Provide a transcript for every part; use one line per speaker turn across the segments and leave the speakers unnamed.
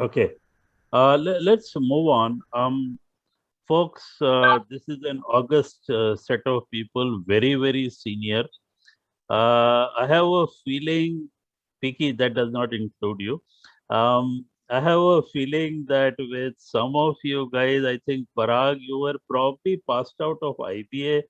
Okay. Let's move on. Folks, this is an August set of people, very, very senior. I have a feeling, Piki, that does not include you. I have a feeling that with some of you guys, I think Parag, you were probably passed out of IBA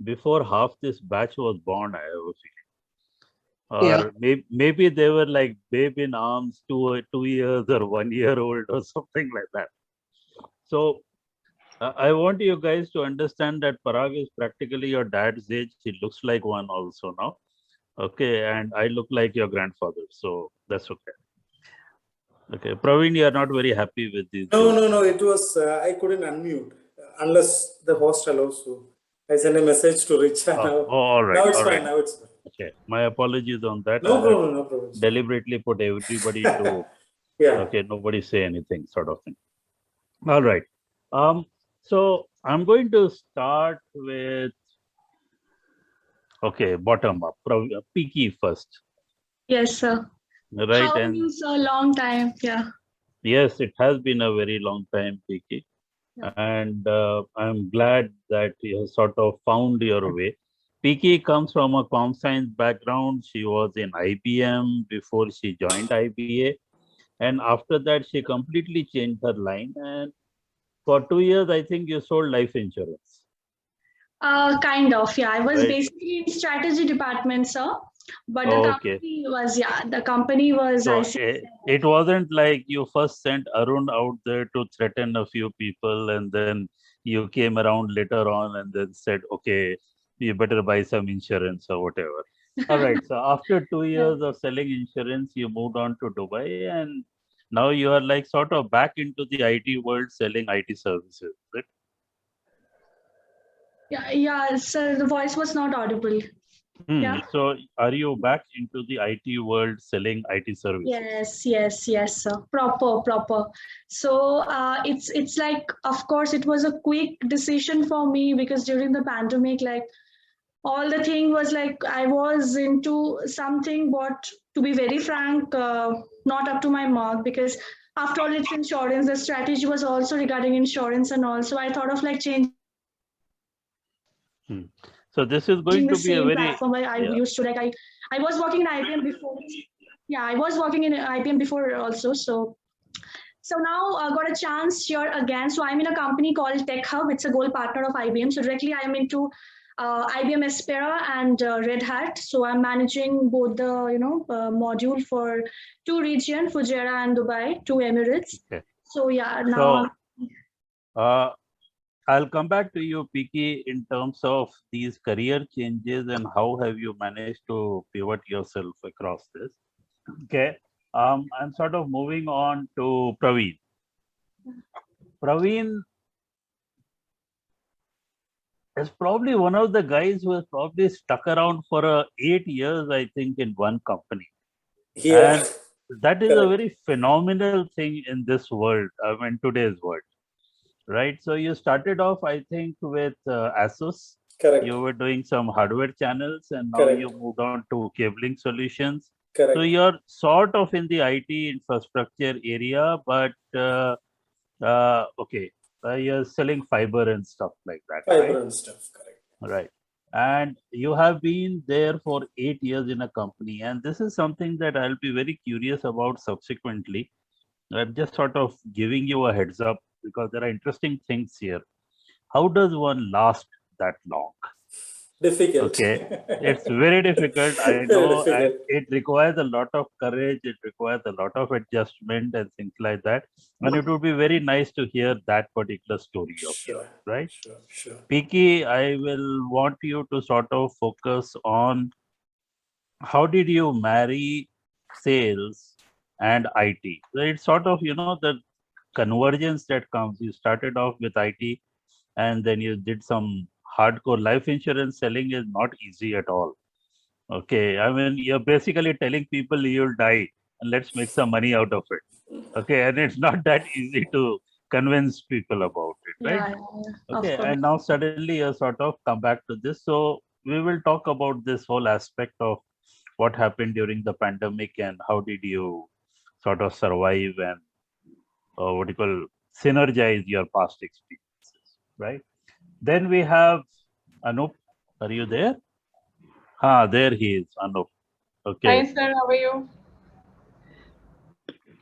before half this batch was born. I have a feeling,
Yeah,
or maybe they were like babe in arms, 2 years or 1 year old or something like that. So I want you guys to understand that Parag is practically your dad's age. He looks like one also now. Okay, and I look like your grandfather, so that's okay. Okay, Praveen, you are not very happy with these
No, no,
jokes.
no. It was I couldn't unmute unless the host allows. So I sent a message to Richa.
Oh,
Now,
oh, all right,
now it's
all right.
fine. Now it's fine.
Okay, my apologies on that.
No
I had
problem. No problem.
deliberately put everybody to
Yeah.
okay, nobody say anything, sort of thing. All right. So I'm going to start with okay, bottom up, Peaky first,
Yes, sir.
right?
How are
And
you, sir? Long time. Yeah.
yes, it has been a very long time, Peaky,
Yeah.
and I'm glad that you have sort of found your way. Peaky comes from a com science background. She was in IBM before she joined IBA, and after that, she completely changed her line. And for 2 years, I think you sold life insurance,
Kind of. Yeah. I was
right?
basically in strategy department, sir. But the
Okay.
company was, yeah, the company was
So
ICICI.
it wasn't like you first sent Arun out there to threaten a few people, and then you came around later on and then said, okay, you better buy some insurance or whatever. All right. So after two
Yeah.
years of selling insurance, you moved on to Dubai, and now you are like sort of back into the IT world selling IT services. Right?
Yeah. Yeah. Sir, the voice was not audible. Yeah.
So are you back into the IT world selling IT services?
Yes, yes, yes, sir. Proper, proper. So it's like, of course, it was a quick decision for me because during the pandemic, like all the thing was like I was into something, but to be very frank, not up to my mark because after all, it's insurance. The strategy was also regarding insurance, and also I thought of like changing the same platform.
Hmm. So this is
I
going to be
used
a
to like
very yeah.
I was working in IBM before. Yeah, I was working in IBM before also. So now I got a chance here again. So I'm in a company called Tech Hub. It's a gold partner of IBM. So directly I am into IBM Aspera and Red Hat. So I'm managing both the module for two region, Fujairah and Dubai, two Emirates.
Okay.
So yeah, now
So uh, I'll come back to you, Piki, in terms of these career changes and how have you managed to pivot yourself across this. Okay. I'm sort of moving on to Praveen. Praveen is probably one of the guys who has probably stuck around for 8 years, I think, in one company.
Yeah.
And that is a
Correct.
very phenomenal thing in this world, in today's world, right? So you started off, I think, with Asus.
Correct.
You were doing some hardware channels, and now you
Correct.
moved on to cabling solutions. So
Correct.
you're sort of in the IT infrastructure area, but okay, you're selling fiber and stuff like that, right?
Fiber and stuff. Correct.
Right. And you have been there for 8 years in a company, and this is something that I'll be very curious about subsequently. I'm just sort of giving you a heads up because there are interesting things here. How does one last that long?
Difficult.
Okay, it's very difficult, I
Very
know, and
difficult.
it requires a lot of courage, it requires a lot of adjustment and things like that. And it would be very nice to hear that particular story of yours,
Sure.
right?
Sure. Sure.
Piki, I will want you to sort of focus on how did you marry sales and IT? So it's sort of, the convergence that comes. You started off with IT and then you did some hardcore life insurance selling is not easy at all. Okay. I mean, you're basically telling people you'll die and let's make some money out of it. Okay. And it's not that easy to convince people about it, right?
yeah, yeah, yeah, of
Okay.
course.
And now suddenly you sort of come back to this. So we will talk about this whole aspect of what happened during the pandemic and how did you sort of survive and what you call synergize your past experiences, right? Then we have Anup. Are you there? There he is, Anup. Okay.
Hi sir, how are you?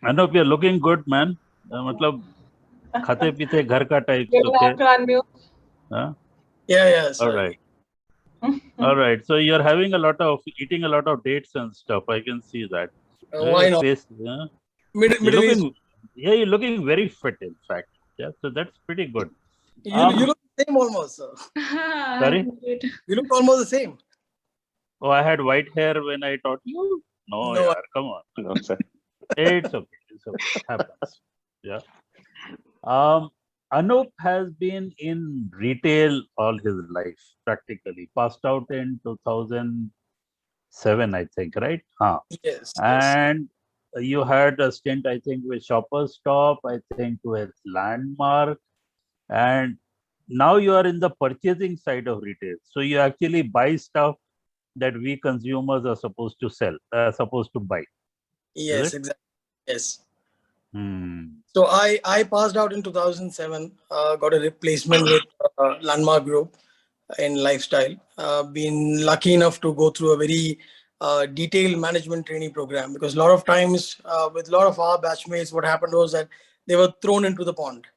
Anup, you're looking good, man. मतलब खाते पीते घर का types,
You will
okay?
have to unmute.
Huh?
Yeah,
All
sorry.
right. All right. So you're having eating a lot of dates and stuff. I can see that.
Why not?
Face, yeah.
Middle
You're
East.
looking, yeah, you're looking very fit, in fact. Yeah, so that's pretty good.
You look the same almost, sir.
Sorry?
You look almost the same.
Oh, I had white hair when I taught you? No,
No.
yaar, come on.
No, sir.
It's okay. It's okay. It happens. Yeah. Anup has been in retail all his life, practically. Passed out in 2007, I think, right?
Yes.
And you had a stint, I think, with Shoppers Stop, I think with Landmark, and now you are in the purchasing side of retail. So you actually buy stuff that we consumers are supposed to supposed to buy.
Yes, exactly. Yes.
Hmm.
So I passed out in 2007. Got a replacement with Landmark Group in lifestyle. Been lucky enough to go through a very detailed management training program, because a lot of times with a lot of our batchmates, what happened was that they were thrown into the pond,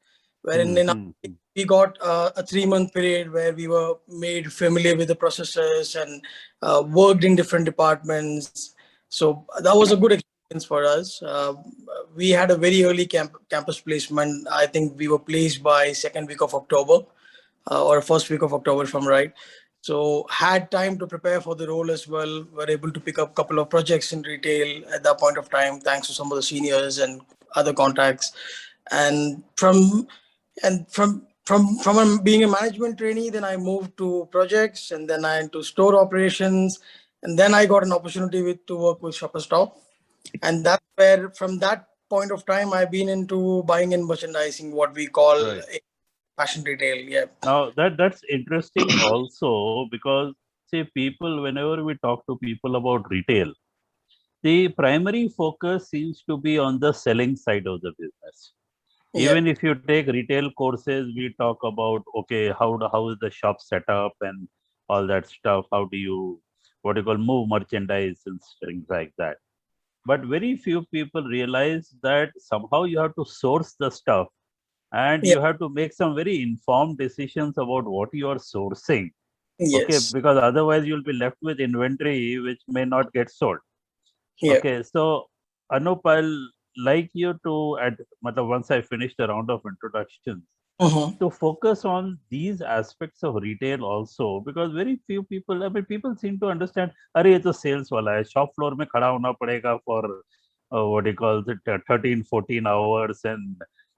wherein we got a 3-month period where we were made familiar with the processes and worked in different departments. So that was a good experience for us. We had a very early campus placement. I think we were placed by second week of October or first week of October, if I'm right. So had time to prepare for the role as well. Were able to pick up a couple of projects in retail at that point of time, thanks to some of the seniors and other contacts. And from being a management trainee, then I moved to projects, and then I into store operations, and then I got an opportunity to work with Shoppers Stop, and that's where from that point of time I've been into buying and merchandising, what we call fashion retail. Yeah.
Now that's interesting also, because say people, whenever we talk to people about retail, the primary focus seems to be on the selling side of the business. Even if you take retail courses, we talk about, okay, how is the shop set up and all that stuff. How do you, what you call, move merchandise and things like that. But very few people realize that somehow you have to source the stuff, and you have to make some very informed decisions about what you are sourcing. Okay, because otherwise you'll be left with inventory which may not get sold. Okay, so Anup, I'll like you to once I finish the round of introductions, to focus on these aspects of retail also, because very few people, I mean, people seem to understand, arey, it's a sales wala hai, shop floor mein khada hona padega for what you call it, 13, 14 hours, and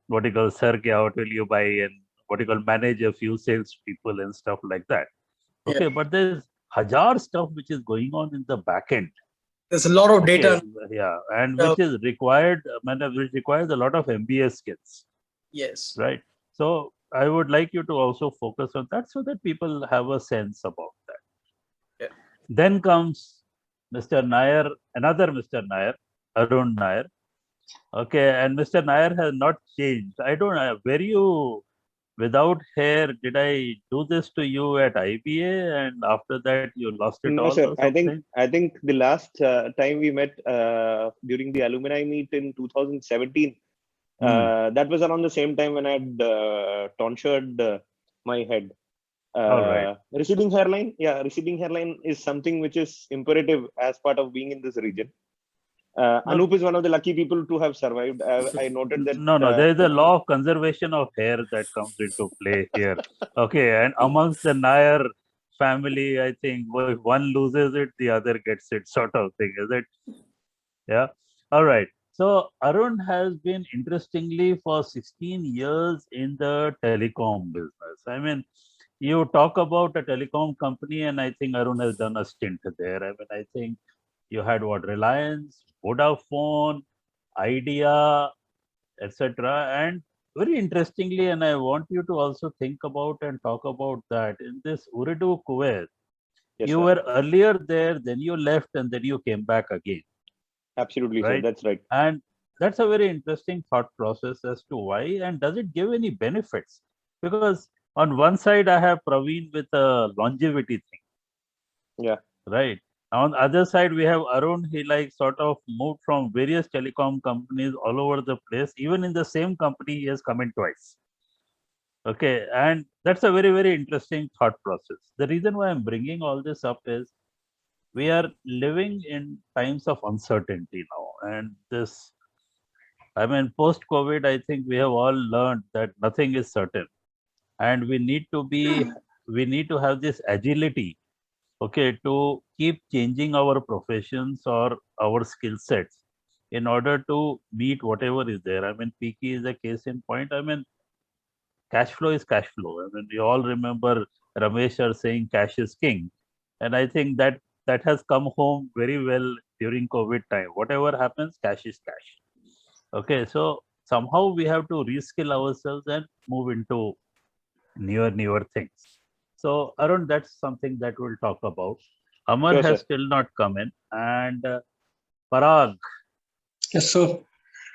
what you call, sir, what will you buy, and what you call, manage a few sales people and stuff like that. Okay, but there's hajar stuff which is going on in the back end.
There's a lot of data.
Yeah, and which is required, which requires a lot of MBA skills.
Yes.
Right. So I would like you to also focus on that so that people have a sense about that. Then comes Mr. Nair, another Mr. Nair, Arun Nair. Okay, and Mr. Nair has not changed. I don't know, were you without hair? Did I do this to you at IBA, and after that you lost it all?
No, sir.
Or something?
I think the last time we met during the alumni meet in 2017. That was around the same time when I had tonsured my head.
All right.
Receding hairline, receding hairline is something which is imperative as part of being in this region. Anup is one of the lucky people to have survived. I noted that.
No, there is a law of conservation of hair that comes into play here. Okay, and amongst the Nair family, I think if one loses it, the other gets it, sort of thing, is it? Yeah. All right. So Arun has been, interestingly, for 16 years in the telecom business. I mean, you talk about a telecom company, and I think Arun has done a stint there. I mean, I think you had what, Reliance, Vodafone, Idea, etc. And very interestingly, and I want you to also think about and talk about that, in this Ooredoo Kuwait, you were earlier there, then you left, and then you came back again.
Absolutely,
right?
sir. That's right.
And that's a very interesting thought process as to why, and does it give any benefits? Because on one side I have Praveen with a longevity thing.
Yeah.
Right. On the other side, we have Arun. He like sort of moved from various telecom companies all over the place. Even in the same company, he has come in twice. Okay, and that's a very, very interesting thought process. The reason why I'm bringing all this up is we are living in times of uncertainty now, and this, I mean, post-COVID, I think we have all learned that nothing is certain, and we need to have this agility, okay, to keep changing our professions or our skill sets in order to meet whatever is there. I mean, Peaky is a case in point. I mean, cash flow is cash flow. I mean, we all remember Ramesh are saying cash is king, and I think that that has come home very well during COVID time. Whatever happens, cash is cash. Okay, so somehow we have to reskill ourselves and move into newer things. So Arun, that's something that we'll talk about. Amar
Sure,
has
sir.
still not come in, and Parag,
Yes, sir.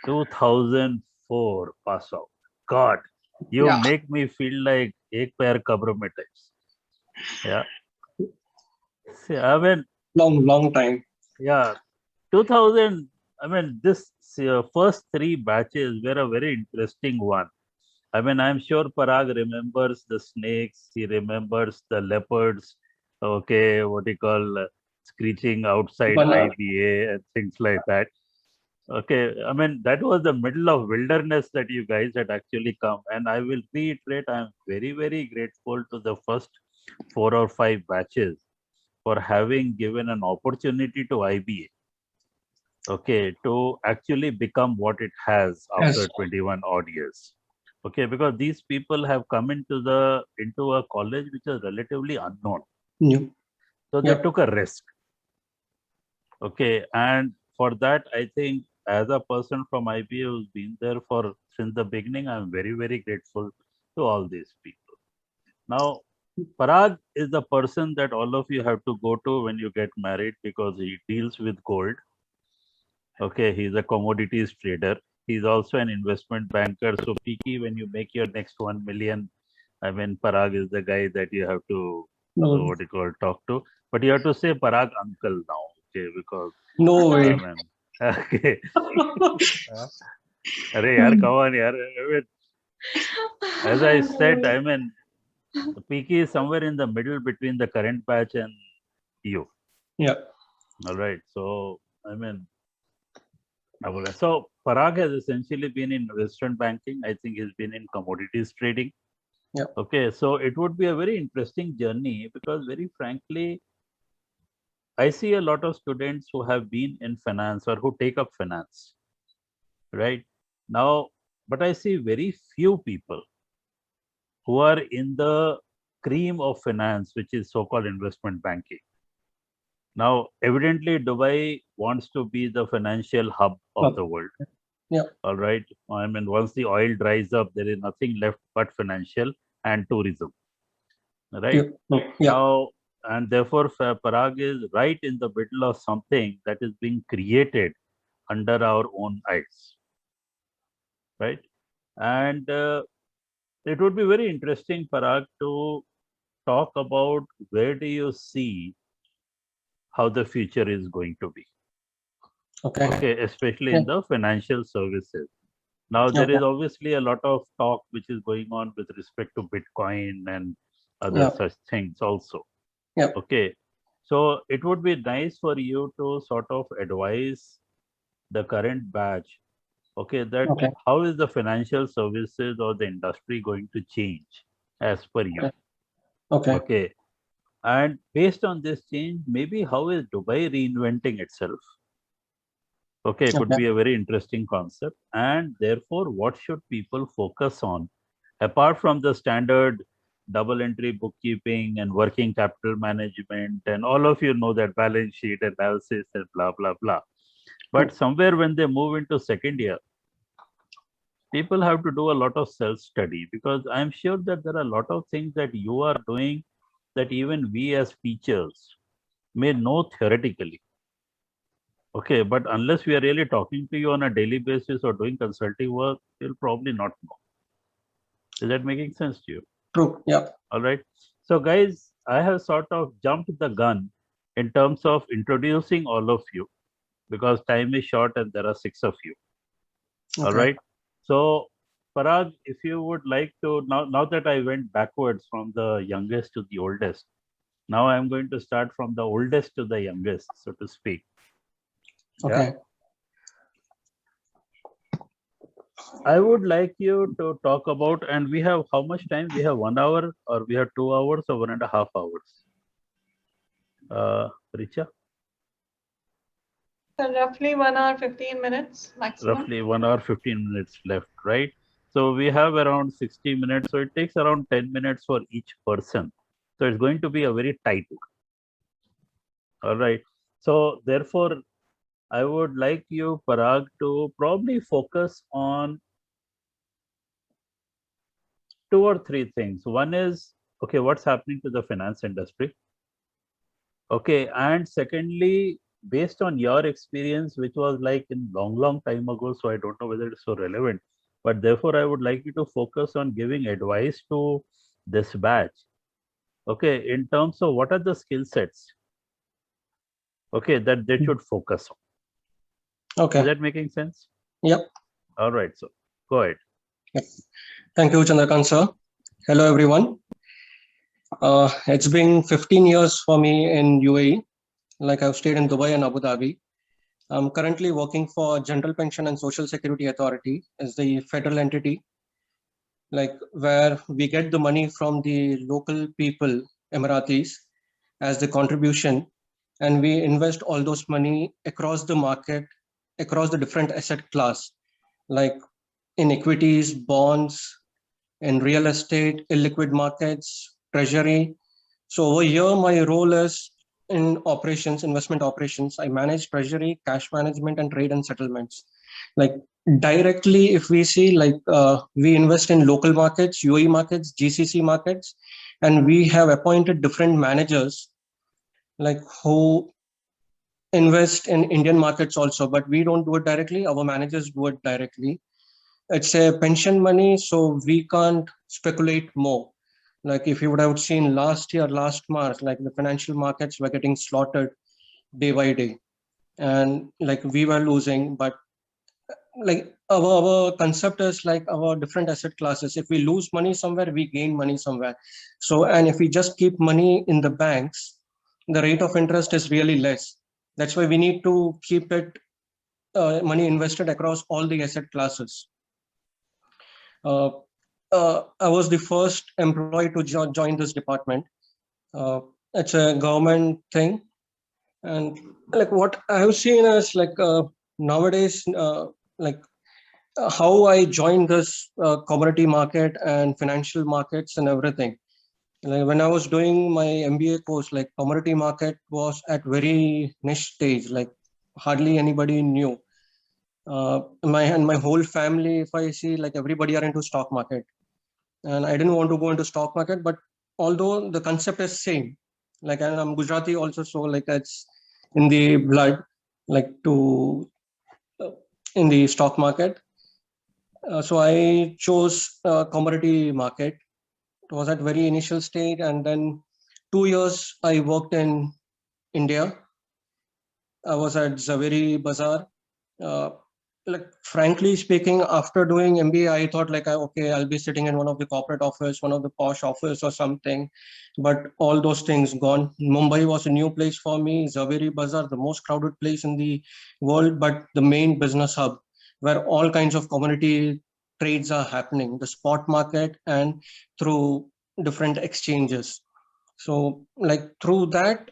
2004 pass out. God, you
Yeah.
make me feel like ek pair kabr mein types. Yeah. See, I mean,
Long time.
yeah, 2000. I mean, this first three batches were a very interesting one. I mean, I'm sure Parag remembers the snakes. He remembers the leopards. Okay, what do you call screeching outside
Ballard.
IBA and things like that. Okay, I mean that was the middle of wilderness that you guys had actually come, and I will reiterate, I'm very grateful to the first 4 or 5 batches for having given an opportunity to IBA. Okay, to actually become what it has after
Yes.
21 odd years. Okay, because these people have come into a college which is relatively unknown,
New.
so they
Yep.
took a risk. Okay, and for that, I think as a person from IBA who's been there for since the beginning, I'm very grateful to all these people. Now, Parag is the person that all of you have to go to when you get married because he deals with gold. Okay, he's a commodities trader. He's also an investment banker. So, Piki, when you make your next 1 million, I mean, Parag is the guy that you have to
No.
what you call talk to. But you have to say Parag uncle now, okay? Because
No
I
way.
mean, okay. Arey yaar, come on, yaar. I mean, as I said, I mean, Piki is somewhere in the middle between the current batch and you.
Yeah.
All right. So, I mean, so Parag has essentially been in investment banking. I think he's been in commodities trading.
Yeah.
Okay. So it would be a very interesting journey because, very frankly, I see a lot of students who have been in finance or who take up finance, right? Now, but I see very few people who are in the cream of finance, which is so-called investment banking. Now, evidently, Dubai wants to be the financial hub of the world.
Yeah.
All right. I mean, once the oil dries up, there is nothing left but financial and tourism. Right.
Yeah. No. Yeah.
Now, and therefore, Parag is right in the middle of something that is being created under our own eyes. Right. And it would be very interesting, Parag, to talk about where do you see how the future is going to be.
Okay.
Okay, especially in the financial services. Now, there is obviously a lot of talk which is going on with respect to Bitcoin and other such things also.
Yeah.
Okay, so it would be nice for you to sort of advise the current batch, okay, that how is the financial services or the industry going to change as per you?
Okay.
Okay, and based on this change, maybe how is Dubai reinventing itself? Okay, could be a very interesting concept. And therefore, what should people focus on apart from the standard double entry bookkeeping and working capital management? And all of you know that balance sheet analysis and blah, blah, blah. But somewhere when they move into second year, people have to do a lot of self-study because I'm sure that there are a lot of things that you are doing that even we as teachers may know theoretically. Okay, but unless we are really talking to you on a daily basis or doing consulting work, you'll probably not know. Is that making sense to you?
True. Yeah.
All right. So, guys, I have sort of jumped the gun in terms of introducing all of you because time is short and there are 6 of you. All
Okay.
right. So, Parag, if you would like to, now that I went backwards from the youngest to the oldest, now I'm going to start from the oldest to the youngest, so to speak.
Okay.
I would like you to talk about, and we have how much time? We have 1 hour, or we have 2 hours, or 1.5 hours? Richa?
So roughly 1 hour, 15 minutes maximum.
Roughly 1 hour, 15 minutes left, right? So we have around 60 minutes. So it takes around 10 minutes for each person. So it's going to be a very tight. All right. So therefore, I would like you, Parag, to probably focus on 2 or 3 things. One is, okay, what's happening to the finance industry? Okay. And secondly, based on your experience, which was like in long time ago, so I don't know whether it's so relevant, but therefore I would like you to focus on giving advice to this batch. Okay. In terms of what are the skill sets, okay, that they should focus on.
Okay.
Is that making sense?
Yep.
All right. So go ahead.
Yep. Thank you, Chandrakant sir. Hello, everyone. It's been 15 years for me in UAE. Like I've stayed in Dubai and Abu Dhabi. I'm currently working for General Pension and Social Security Authority as the federal entity, like where we get the money from the local people, Emiratis, as the contribution, and we invest all those money across the market, across the different asset class, like in equities, bonds, in real estate, illiquid markets, treasury. So over here, my role is in operations, investment operations. I manage treasury, cash management, and trade and settlements. Like directly, if we see, like we invest in local markets, UAE markets, GCC markets, and we have appointed different managers, like who invest in Indian markets also, but we don't do it directly. Our managers do it directly. It's a pension money, so we can't speculate more. Like if you would have seen last year, last March, like the financial markets were getting slaughtered day by day, and like we were losing. But like our concept is like our different asset classes. If we lose money somewhere, we gain money somewhere. So, and if we just keep money in the banks, the rate of interest is really less. That's why we need to keep it money invested across all the asset classes. I was the first employee to join this department. It's a government thing, and like what I've seen is like nowadays, like how I joined this commodity market and financial markets and everything. Like when I was doing my MBA course, like commodity market was at very niche stage, like hardly anybody knew. My whole family, if I see, like everybody are into stock market, and I didn't want to go into stock market. But although the concept is same, like I'm Gujarati also, so like it's in the blood, like to in the stock market. So I chose commodity market. It was at very initial stage, and then 2 years I worked in India. I was at Zaveri Bazaar. Like frankly speaking, after doing MBA, I thought like, okay, I'll be sitting in one of the corporate office, one of the posh office or something. But all those things gone. Mumbai was a new place for me. Zaveri Bazaar, the most crowded place in the world, but the main business hub where all kinds of commodity trades are happening, the spot market and through different exchanges. So like through that,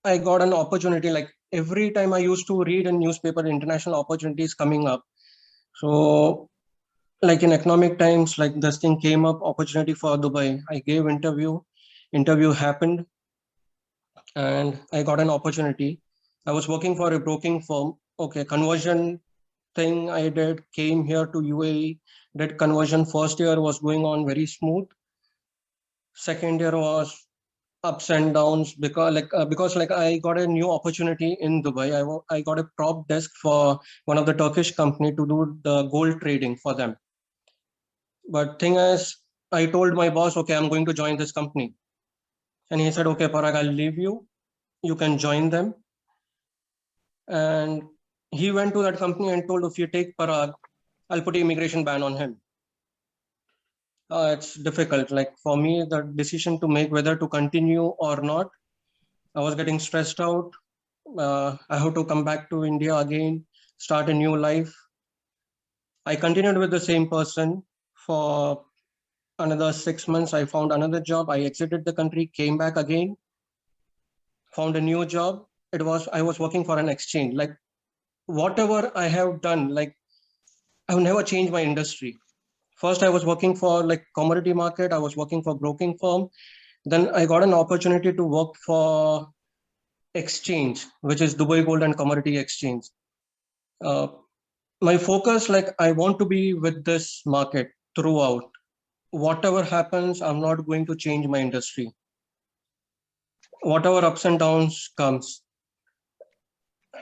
I got an opportunity. Like every time I used to read a newspaper, international opportunities coming up. So like in Economic Times, like this thing came up, opportunity for Dubai. I gave interview happened, and I got an opportunity. I was working for a broking firm. Okay, conversion thing I did, came here to UAE, did conversion. First year was going on very smooth. Second year was ups and downs because I got a new opportunity in Dubai. I got a prop desk for one of the Turkish company to do the gold trading for them. But thing is, I told my boss, okay, I'm going to join this company, and he said, okay, Parag, I'll leave you. You can join them. And he went to that company and told, if you take Parag, I'll put immigration ban on him. It's difficult. Like for me, the decision to make whether to continue or not, I was getting stressed out. I have to come back to India again, start a new life. I continued with the same person for another 6 months. I found another job. I exited the country, came back again, found a new job. I was working for an exchange. Like whatever I have done, like I've never changed my industry. First, I was working for like commodity market. I was working for broking firm. Then I got an opportunity to work for exchange, which is Dubai Gold and Commodity Exchange. My focus, like I want to be with this market throughout. Whatever happens, I'm not going to change my industry. Whatever ups and downs comes.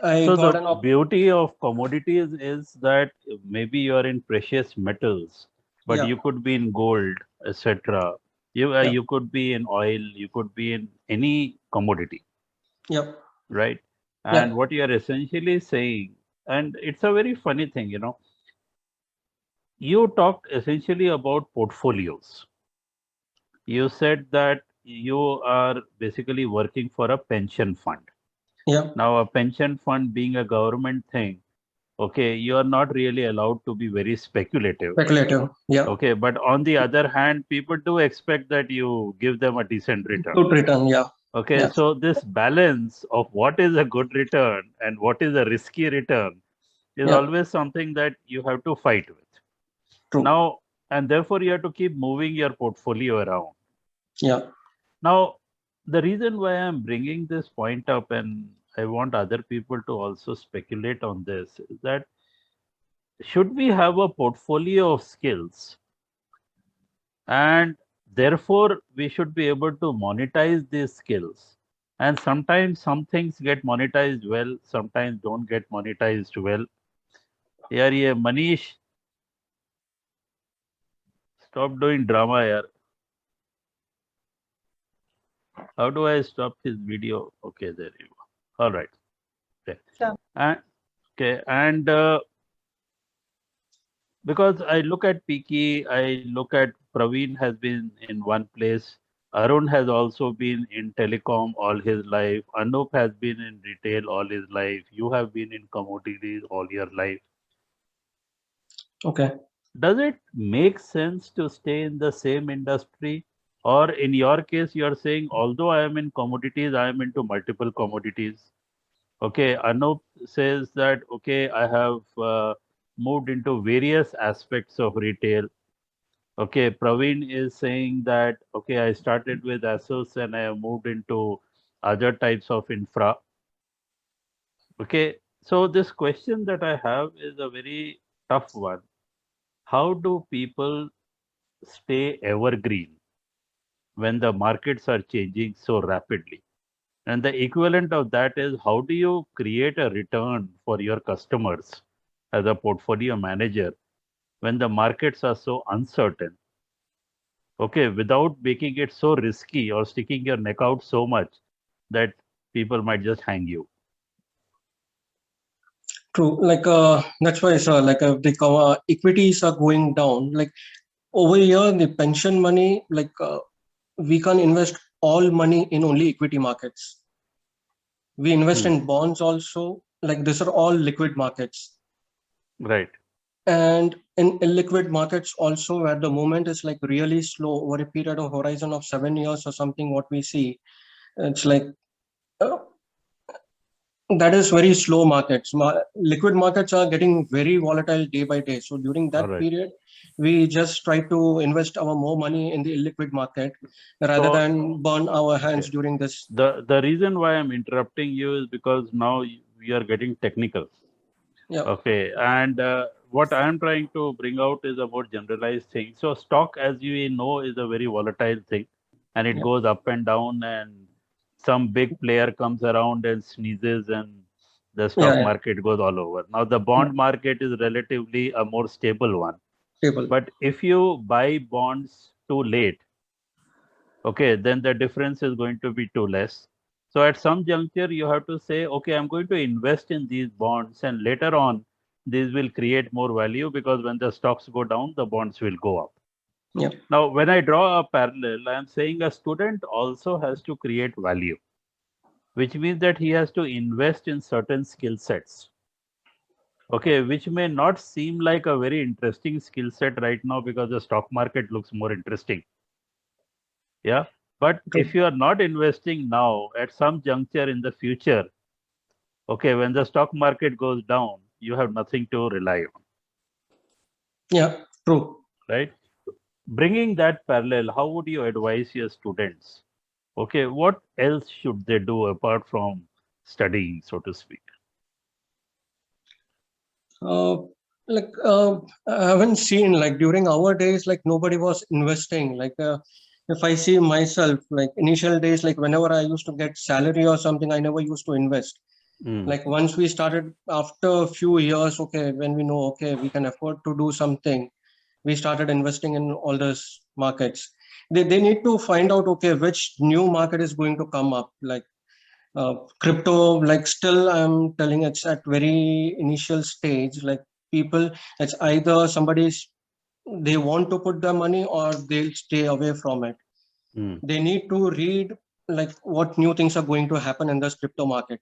So the beauty of commodities is that maybe you are in precious metals, but
Yeah.
you could be in gold, etc.
Yeah.
You could be in oil, you could be in any commodity,
Yep.
right?
Yeah.
And what you are essentially saying, and it's a very funny thing, you know, you talked essentially about portfolios. You said that you are basically working for a pension fund.
Yeah.
Now, a pension fund being a government thing, okay, you are not really allowed to be very speculative.
Speculative. Yeah.
Okay, but on the other hand, people do expect that you give them a decent return.
Good return. Yeah.
Okay,
Yeah.
so this balance of what is a good return and what is a risky return is
Yeah.
always something that you have to fight with.
True.
Now, and therefore you have to keep moving your portfolio around.
Yeah.
Now, the reason why I'm bringing this point up, and I want other people to also speculate on this, is that should we have a portfolio of skills, and therefore we should be able to monetize these skills, and sometimes some things get monetized well, sometimes don't get monetized well. यार ये Manish, stop doing drama yaar. How do I stop his video? Okay, there you go. All right. Okay.
Done.
Okay, and because I look at Piki, I look at Praveen has been in one place. Arun has also been in telecom all his life. Anup has been in retail all his life. You have been in commodities all your life.
Okay.
Does it make sense to stay in the same industry? Or in your case, you are saying, although I am in commodities, I am into multiple commodities. Okay, Anup says that, okay, I have moved into various aspects of retail. Okay, Praveen is saying that, okay, I started with Asus and I have moved into other types of infra. Okay, so this question that I have is a very tough one. How do people stay evergreen when the markets are changing so rapidly? And the equivalent of that is, how do you create a return for your customers as a portfolio manager when the markets are so uncertain? Okay, without making it so risky or sticking your neck out so much that people might just hang you.
True. Like that's why the equities are going down. Like over here, the pension money, we can invest all money in only equity markets. We invest in bonds also. Like these are all liquid markets.
Right.
And in illiquid markets also, where the movement is like really slow over a period of horizon of 7 years or something, what we see, it's like that is very slow markets. Liquid markets are getting very volatile day by day. So during that period, we just try to invest our more money in the illiquid market rather than burn our hands during this.
The reason why I'm interrupting you is because now we are getting technical.
Yeah.
Okay, and what I am trying to bring out is a more generalized thing. So stock, as you know, is a very volatile thing. and it goes up and down, and some big player comes around and sneezes, and the stock market goes all over. Now, the bond market is relatively a more stable one.
Stable.
But if you buy bonds too late, okay, then the difference is going to be too less. So at some juncture, you have to say, okay, I'm going to invest in these bonds, and later on, these will create more value, because when the stocks go down, the bonds will go up.
Yeah.
Now, when I draw a parallel, I am saying a student also has to create value, which means that he has to invest in certain skill sets. Okay, which may not seem like a very interesting skill set right now because the stock market looks more interesting. Yeah. But if you are not investing now, at some juncture in the future, okay, when the stock market goes down, you have nothing to rely on.
Yeah, true.
Right? Bringing that parallel, how would you advise your students? Okay, what else should they do apart from studying, so to speak?
I haven't seen, like, during our days, like nobody was investing. Like if I see myself, like initial days, like whenever I used to get salary or something, I never used to invest. Like once we started, after a few years, okay, when we know, okay, we can afford to do something, we started investing in all those markets. They need to find out, okay, which new market is going to come up. Like crypto, like still I'm telling, it's at very initial stage. Like people, it's either somebody's, they want to put their money or they'll stay away from it. They need to read like what new things are going to happen in this crypto market.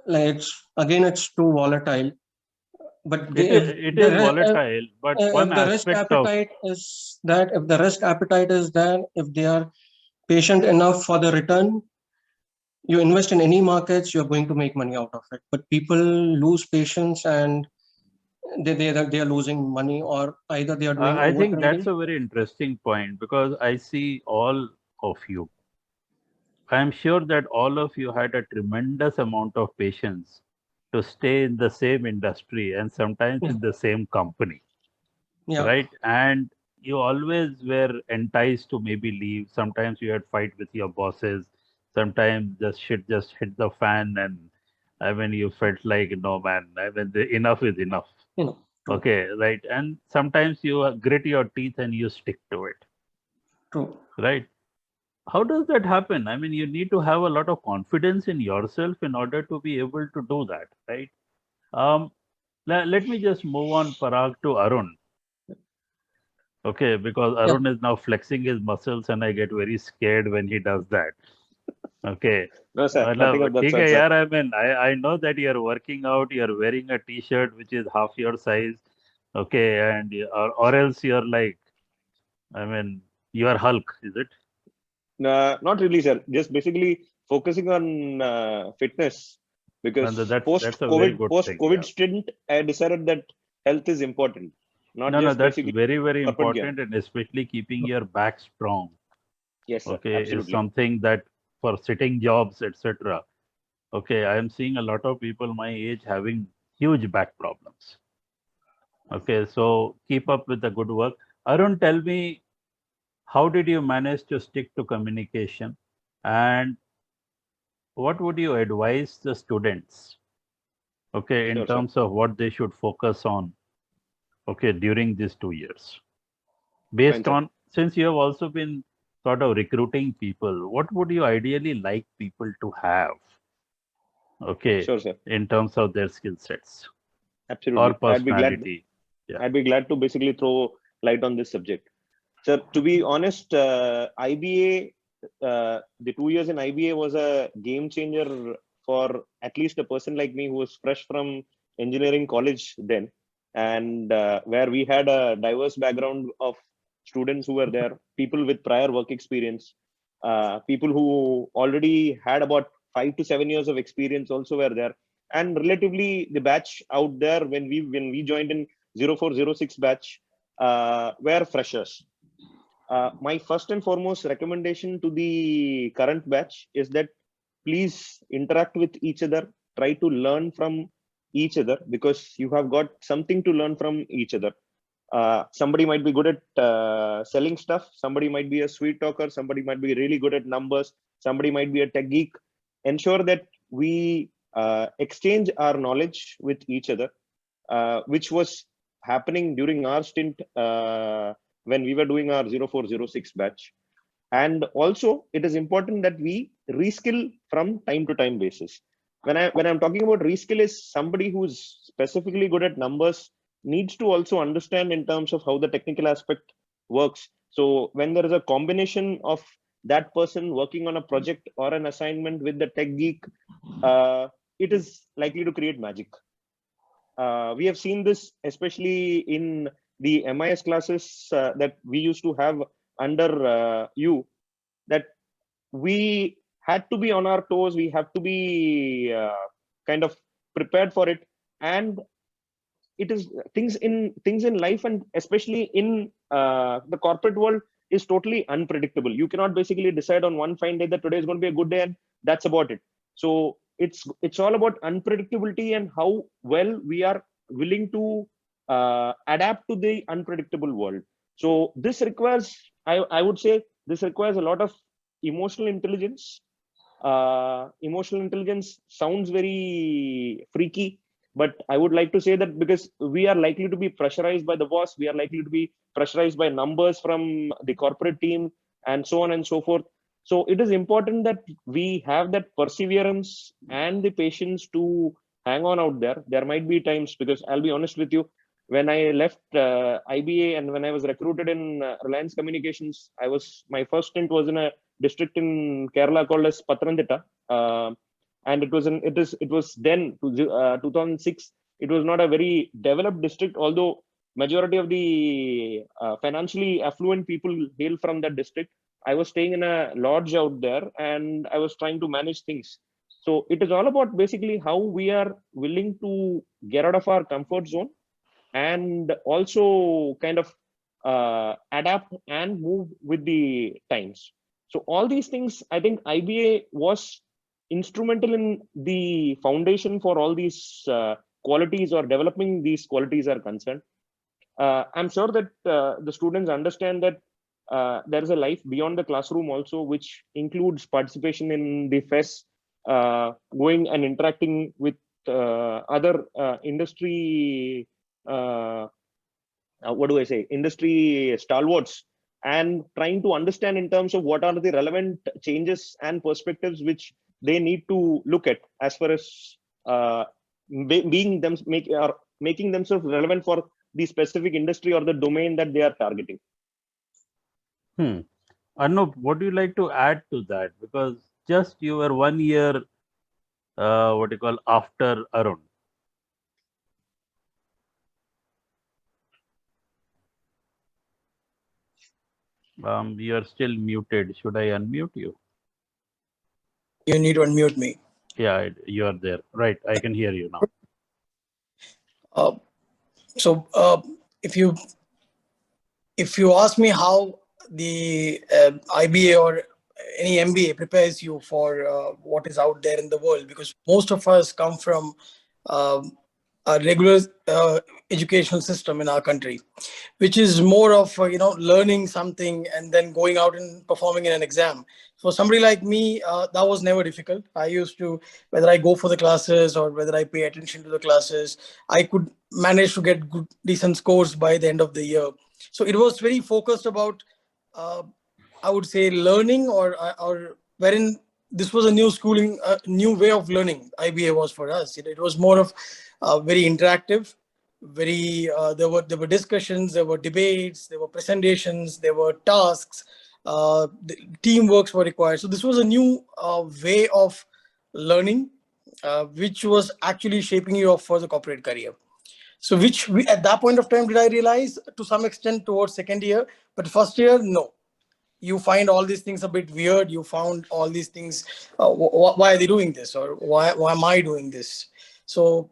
Like it's too volatile. But
it is volatile, but one
the risk
aspect of
appetite is that, if the risk appetite is there, if they are patient enough for the return, you invest in any markets, you're going to make money out of it. But people lose patience and they are losing money, or either they are doing
I think that's
overtrading.
a very interesting point, because I see all of you. I'm sure that all of you had a tremendous amount of patience to stay in the same industry and sometimes in the same company.
Yeah.
Right? And you always were enticed to maybe leave. Sometimes you had fight with your bosses. Sometimes the shit just hit the fan, and I mean, you felt like, no, man, I mean, enough is enough. Okay, right. And sometimes you grit your teeth and you stick to it.
True.
Right. How does that happen? I mean, you need to have a lot of confidence in yourself in order to be able to do that, right? Let me just move on, Parag, to Arun. Okay, because Arun is now flexing his muscles, and I get very scared when he does that. Okay.
No, sir. Nothing of that sort, sir.
I mean, I know that you're working out, you're wearing a t-shirt which is half your size. Okay, and or else you're like, I mean, you are Hulk, is it?
Not really, sir. Just basically focusing on fitness, because post-COVID stint, I decided that health is important.
That's very, very important, and especially keeping your back strong.
Yes, sir.
Okay,
Absolutely.
is something that for sitting jobs, etc. Okay, I am seeing a lot of people my age having huge back problems. Okay, so keep up with the good work. Arun, tell me, how did you manage to stick to communication, and what would you advise the students, okay, in terms of what they should focus on, okay, during these 2 years? Based on, since you have also been sort of recruiting people, what would you ideally like people to have, okay,
sure, sir,
in terms of their skill sets?
Absolutely.
Or personality?
I'd be glad to basically throw light on this subject. Sir, to be honest, IBA, the 2 years in IBA was a game changer for at least a person like me who was fresh from engineering college then, and where we had a diverse background of students who were there, people with prior work experience, people who already had about 5 to 7 years of experience also were there. And relatively, the batch out there when we joined in 0406 batch were freshers. My first and foremost recommendation to the current batch is that please interact with each other, try to learn from each other, because you have got something to learn from each other. Somebody might be good at selling stuff. Somebody might be a sweet talker. Somebody might be really good at numbers. Somebody might be a tech geek. Ensure that we exchange our knowledge with each other, which was happening during our stint when we were doing our 0406 batch. And also, it is important that we reskill from time to time basis. When I'm talking about reskill, is somebody who's specifically good at numbers needs to also understand in terms of how the technical aspect works. So when there is a combination of that person working on a project or an assignment with the tech geek, it is likely to create magic. We have seen this especially in the MIS classes that we used to have under you, that we had to be on our toes. We have to be kind of prepared for it. And it is things in life, and especially in the corporate world, is totally unpredictable. You cannot basically decide on one fine day that today is going to be a good day and that's about it. So it's all about unpredictability and how well we are willing to adapt to the unpredictable world. So this requires, I would say, this requires a lot of emotional intelligence. Emotional intelligence sounds very freaky, but I would like to say that because we are likely to be pressurized by the boss, we are likely to be pressurized by numbers from the corporate team, and so on and so forth. So it is important that we have that perseverance and the patience to hang on out there. There might be times, because I'll be honest with you, when I left IBA and when I was recruited in Reliance Communications, my first stint was in a district in Kerala called as Patranthita, and it was then 2006. It was not a very developed district, although majority of the financially affluent people hail from that district. I was staying in a lodge out there, and I was trying to manage things. So it is all about basically how we are willing to get out of our comfort zone and also kind of adapt and move with the times. So all these things, I think IBA was instrumental in the foundation for all these qualities, or developing these qualities are concerned. I'm sure that the students understand that there is a life beyond the classroom also, which includes participation in the fest, going and interacting with other industry industry stalwarts, and trying to understand in terms of what are the relevant changes and perspectives which they need to look at as far as making themselves relevant for the specific industry or the domain that they are targeting.
Arnob, what do you like to add to that? Because just you were 1 year, after Arun. You are still muted. Should I unmute you?
You need to unmute me.
Yeah, you are there. Right. I can hear you now.
So if you ask me how the IBA or any MBA prepares you for what is out there in the world, because most of us come from a regular educational system in our country, which is more of learning something and then going out and performing in an exam. For somebody like me, that was never difficult. I used to, whether I go for the classes or whether I pay attention to the classes, I could manage to get good, decent scores by the end of the year. So it was very focused about, I would say, learning, or wherein this was a new schooling, a new way of learning. IBA was for us. It was more of very interactive. Very there were discussions, there were debates, there were presentations, there were tasks. The teamworks were required. So this was a new way of learning, which was actually shaping you up for the corporate career. So which at that point of time did I realize to some extent towards second year, but first year, no. You find all these things a bit weird. You found all these things, why are they doing this, or why am I doing this? So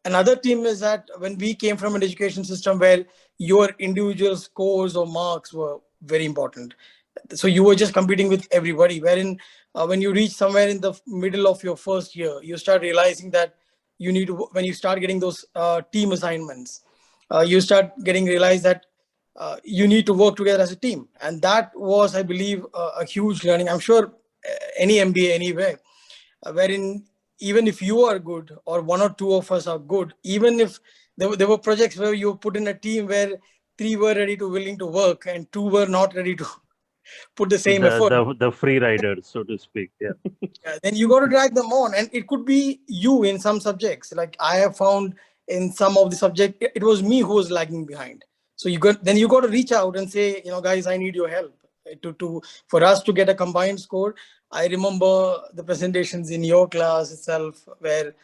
another thing is that when we came from an education system where your individual scores or marks were very important, so you were just competing with everybody, wherein when you reach somewhere in the middle of your first year, you start realizing that you need to, when you start getting those team assignments, you start getting realized that you need to work together as a team. And that was, I believe, a huge learning. I'm sure any MBA anywhere, wherein even if you are good or one or two of us are good, even if there were projects where you put in a team where three were ready to willing to work and two were not ready to put the same effort,
The free riders, so to speak. Yeah.
then you got to drag them on. And it could be you in some subjects. Like I have found in some of the subject, it was me who was lagging behind. So you got to reach out and say, guys, I need your help to for us to get a combined score. I remember the presentations in your class itself where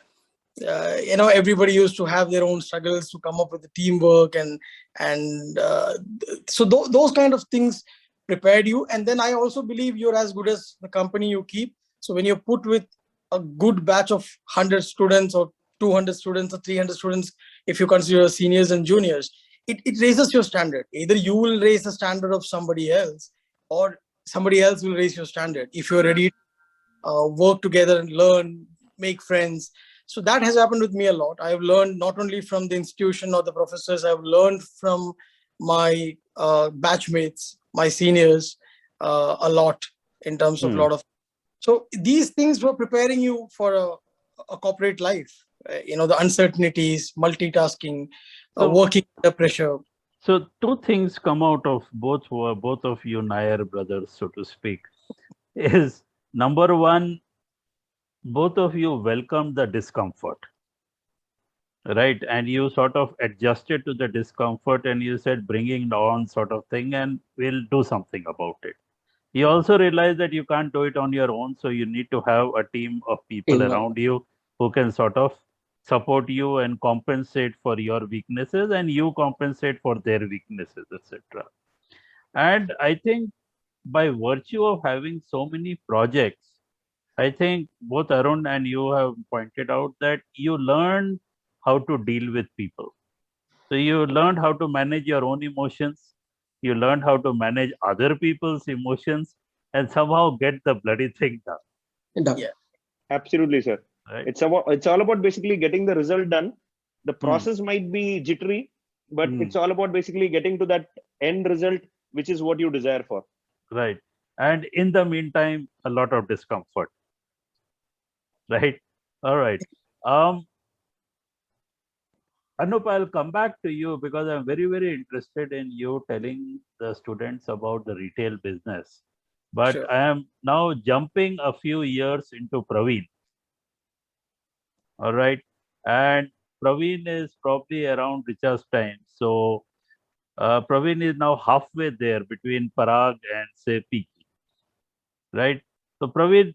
everybody used to have their own struggles to come up with the teamwork, and so those kind of things prepared you. And then I also believe you're as good as the company you keep. So when you're put with a good batch of 100 students or 200 students or 300 students, if you consider seniors and juniors, it raises your standard. Either you will raise the standard of somebody else, or somebody else will raise your standard if you're ready to work together and learn, make friends. So that has happened with me a lot. I've learned not only from the institution or the professors, I've learned from my batchmates, my seniors, a lot in terms of a lot of. So these things were preparing you for a corporate life. The uncertainties, multitasking, working under pressure.
So two things come out of both of you Nair brothers, so to speak, is number one, both of you welcomed the discomfort, right? And you sort of adjusted to the discomfort and you said bringing it on sort of thing, and we'll do something about it. You also realize that you can't do it on your own, so you need to have a team of people around you who can sort of support you and compensate for your weaknesses, and you compensate for their weaknesses, etc. And I think by virtue of having so many projects, I think both Arun and you have pointed out that you learn how to deal with people. So you learned how to manage your own emotions. You learned how to manage other people's emotions and somehow get the bloody thing done.
Yeah,
absolutely, sir.
Right?
It's all about basically getting the result done. The process might be jittery, but it's all about basically getting to that end result, which is what you desire for.
Right. And in the meantime, a lot of discomfort. Right. All right. Anup, I'll come back to you because I'm very, very interested in you telling the students about the retail business. But
sure.
I am now jumping a few years into Praveen. All right. And Praveen is probably around Richa's time. So Praveen is now halfway there between Parag and say Piki. Right. So Praveen,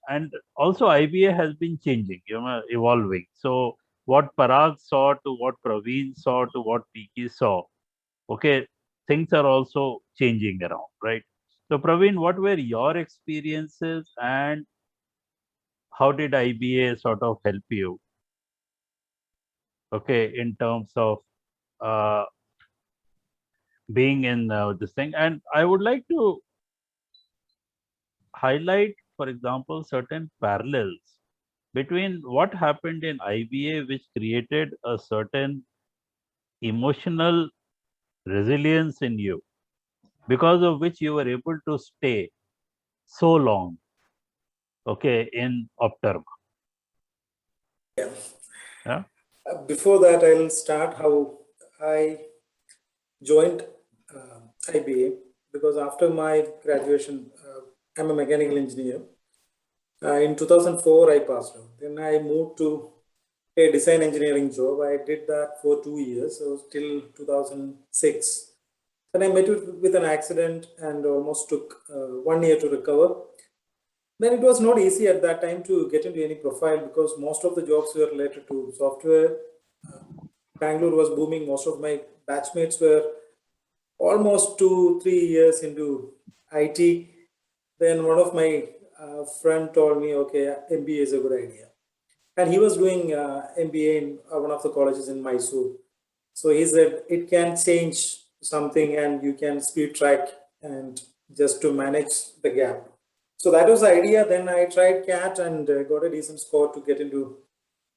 and also IBA has been changing, evolving. So what Parag saw to what Praveen saw to what Piki saw, okay, things are also changing around, right? So Praveen, what were your experiences and how did IBA sort of help you, okay, in terms of uh, being in this thing? And I would like to highlight, for example, certain parallels between what happened in IBA, which created a certain emotional resilience in you, because of which you were able to stay so long, okay, in Opterma. Yeah.
Before that, I'll start how I joined IBA, because after my graduation, I'm a mechanical engineer. In 2004, I passed out. Then I moved to a design engineering job. I did that for 2 years, so till 2006. Then I met with an accident and almost took 1 year to recover. Then it was not easy at that time to get into any profile because most of the jobs were related to software. Bangalore was booming. Most of my batchmates were almost 2-3 years into IT. Then one of my friend told me, okay, MBA is a good idea. And he was doing MBA in one of the colleges in Mysore. So he said, it can change something and you can speed track and just to manage the gap. So that was the idea. Then I tried CAT and got a decent score to get into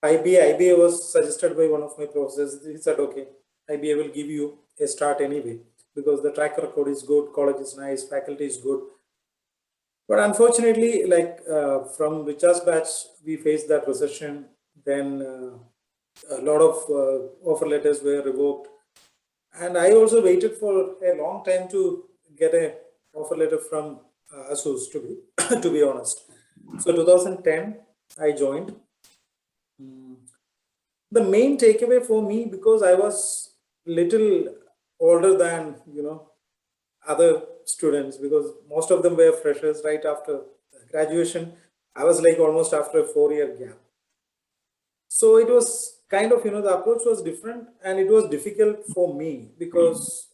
IBA was suggested by one of my professors. He said, okay, IBA will give you a start anyway because the track record is good, college is nice, faculty is good. But unfortunately, like from Vichas batch, we faced that recession. Then a lot of offer letters were revoked. And I also waited for a long time to get a offer letter from ASUS, to be to be honest. So 2010, I joined. The main takeaway for me, because I was little older than other students, because most of them were freshers right after graduation. I was like almost after a 4-year gap. So it was kind of, the approach was different, and it was difficult for me because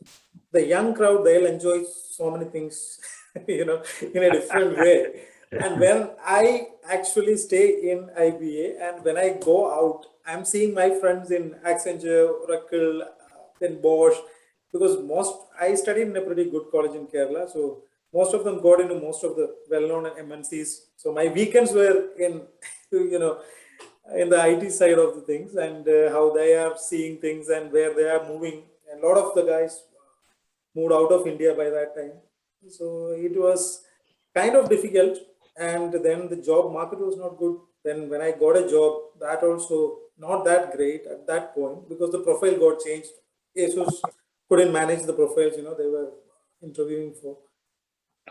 the young crowd, they'll enjoy so many things, in a different way. And when I actually stay in IBA and when I go out, I'm seeing my friends in Accenture, Oracle, then Bosch, because I studied in a pretty good college in Kerala. So most of them got into most of the well-known MNCs. So my weekends were in, in the IT side of the things, and how they are seeing things and where they are moving. And a lot of the guys moved out of India by that time. So it was kind of difficult. And then the job market was not good. Then when I got a job, that also not that great at that point because the profile got changed. ASUS couldn't manage the profiles, they were interviewing for.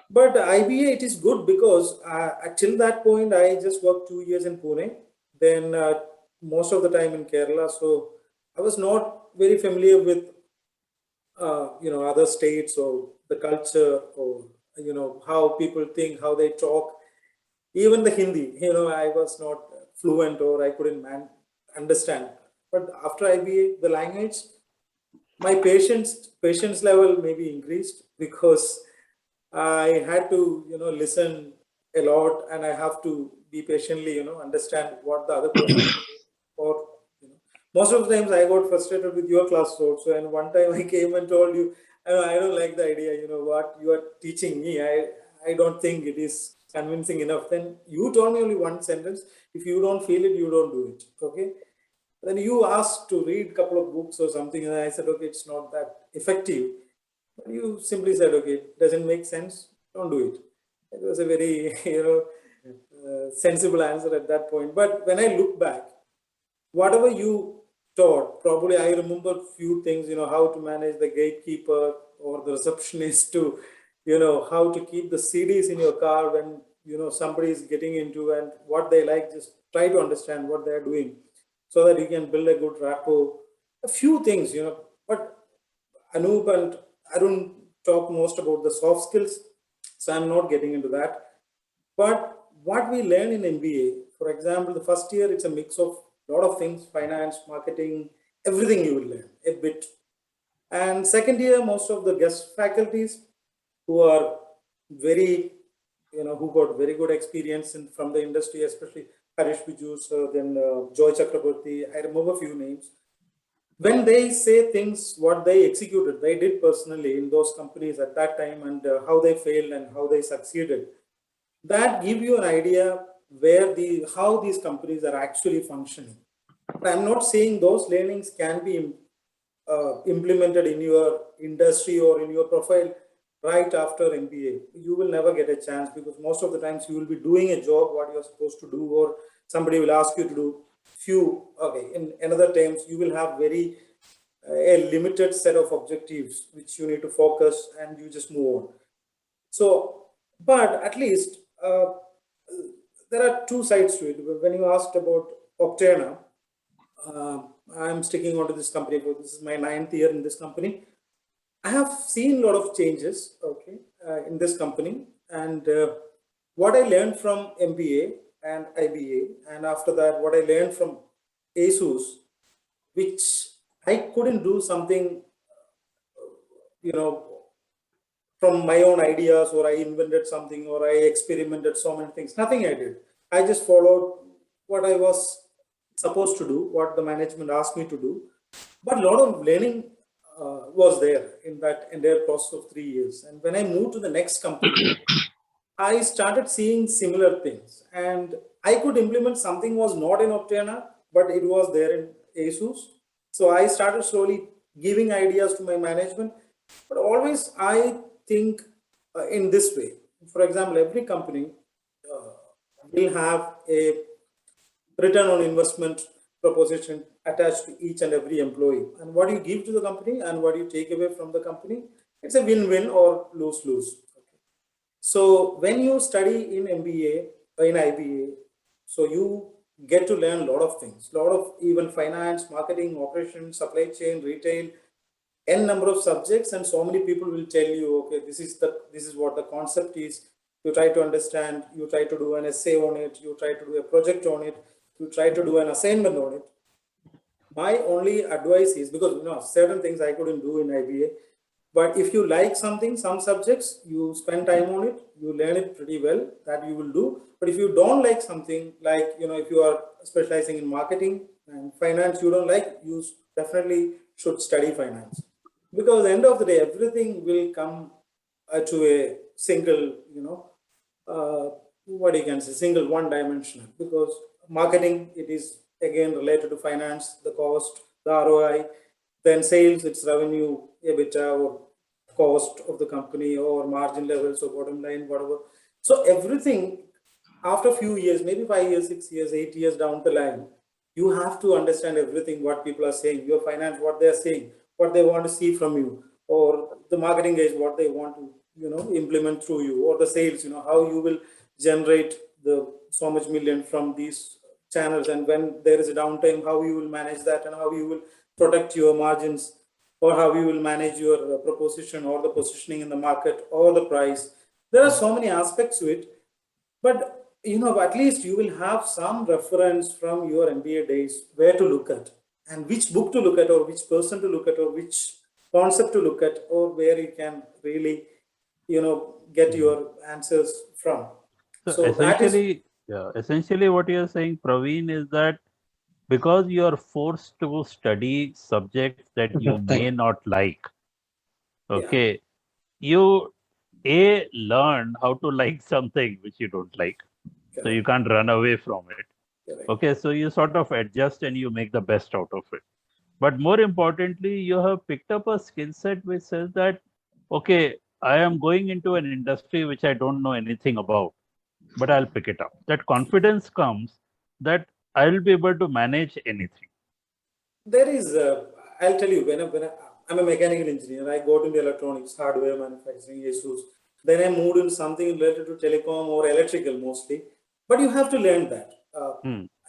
But IBA, it is good because till that point, I just worked 2 years in Pune, then most of the time in Kerala. So I was not very familiar with, other states or the culture or, how people think, how they talk. Even the Hindi, I was not fluent or I couldn't understand. But after IBA, the language, my patience level maybe increased because I had to, listen a lot, and I have to be patiently, understand what the other person or most of the times I got frustrated with your class also. And one time I came and told you, I don't like the idea, what you are teaching me. I don't think it is convincing enough. Then you told me only one sentence. If you don't feel it, you don't do it. Okay. Then you asked to read a couple of books or something, and I said, okay, it's not that effective. But you simply said, okay, doesn't make sense, don't do it. It was a very, sensible answer at that point. But when I look back, whatever you taught, probably I remember few things, how to manage the gatekeeper or the receptionist to, how to keep the CDs in your car when, somebody is getting into and what they like, just try to understand what they're doing so that you can build a good rapport. A few things, but Anup and Arun talk most about the soft skills, so I'm not getting into that. But what we learn in MBA, for example, the first year, it's a mix of a lot of things, finance, marketing, everything you will learn a bit. And second year, most of the guest faculties who are very, who got very good experience from the industry, especially Harish Bijus, then Joy Chakraborty, I remember a few names. When they say things, what they executed, they did personally in those companies at that time, and how they failed and how they succeeded, that give you an idea where how these companies are actually functioning. But I'm not saying those learnings can be implemented in your industry or in your profile right after MBA. You will never get a chance because most of the times you will be doing a job what you're supposed to do, or somebody will ask you to do in another terms, you will have a limited set of objectives which you need to focus, and you just move on. So, but at least there are two sides to it. When you asked about Optana, I'm sticking onto this company. This is my 9th year in this company. I have seen a lot of changes, in this company, and what I learned from MBA and IBA, and after that, what I learned from ASUS, which I couldn't do something, from my own ideas, or I invented something, or I experimented so many things. Nothing I did. I just followed what I was supposed to do, what the management asked me to do. But a lot of learning was there in that entire process of 3 years. And when I moved to the next company, I started seeing similar things, and I could implement something was not in Optana, but it was there in ASUS. So I started slowly giving ideas to my management, but always I think in this way. For example, every company will have a return on investment proposition attached to each and every employee. And what you give to the company and what you take away from the company, it's a win-win or lose-lose. So when you study in MBA or in IBA, so you get to learn a lot of things, a lot of even finance, marketing, operations, supply chain, retail, n number of subjects, and so many people will tell you, okay, this is what the concept is. You try to understand, you try to do an essay on it, you try to do a project on it, you try to do an assignment on it. My only advice is, because certain things I couldn't do in IBA, but if you like something, some subjects, you spend time on it, you learn it pretty well, that you will do. But if you don't like something, like if you are specializing in marketing and finance, you don't like, you definitely should study finance, because at the end of the day, everything will come to a single, what you can say, single one-dimensional. Because marketing, it is again related to finance, the cost, the ROI. Then sales, it's revenue, EBITDA, or cost of the company, or margin levels, or bottom line, whatever. So everything, after a few years, maybe 5 years, 6 years, 8 years down the line, you have to understand everything, what people are saying, your finance, what they are saying, what they want to see from you, or the marketing guys, what they want to, implement through you, or the sales, how you will generate the so much million from these channels. And when there is a downtime, how you will manage that, and how you will protect your margins, or how you will manage your proposition, or the positioning in the market, or the price. There are so many aspects to it, but at least you will have some reference from your MBA days where to look at, and which book to look at, or which person to look at, or which concept to look at, or where you can really get your answers from.
So essentially what you're saying, Praveen, is that because you are forced to study subjects that you may not like, okay, you learn how to like something which you don't like. So you can't run away from it. Okay, so you sort of adjust and you make the best out of it. But more importantly, you have picked up a skill set which says that, okay, I am going into an industry which I don't know anything about, but I'll pick it up. That confidence comes that I'll be able to manage anything.
There is, I'll tell you, when I'm a mechanical engineer, I got into electronics, hardware manufacturing, ASUS. Then I moved into something related to telecom or electrical mostly. But you have to learn that.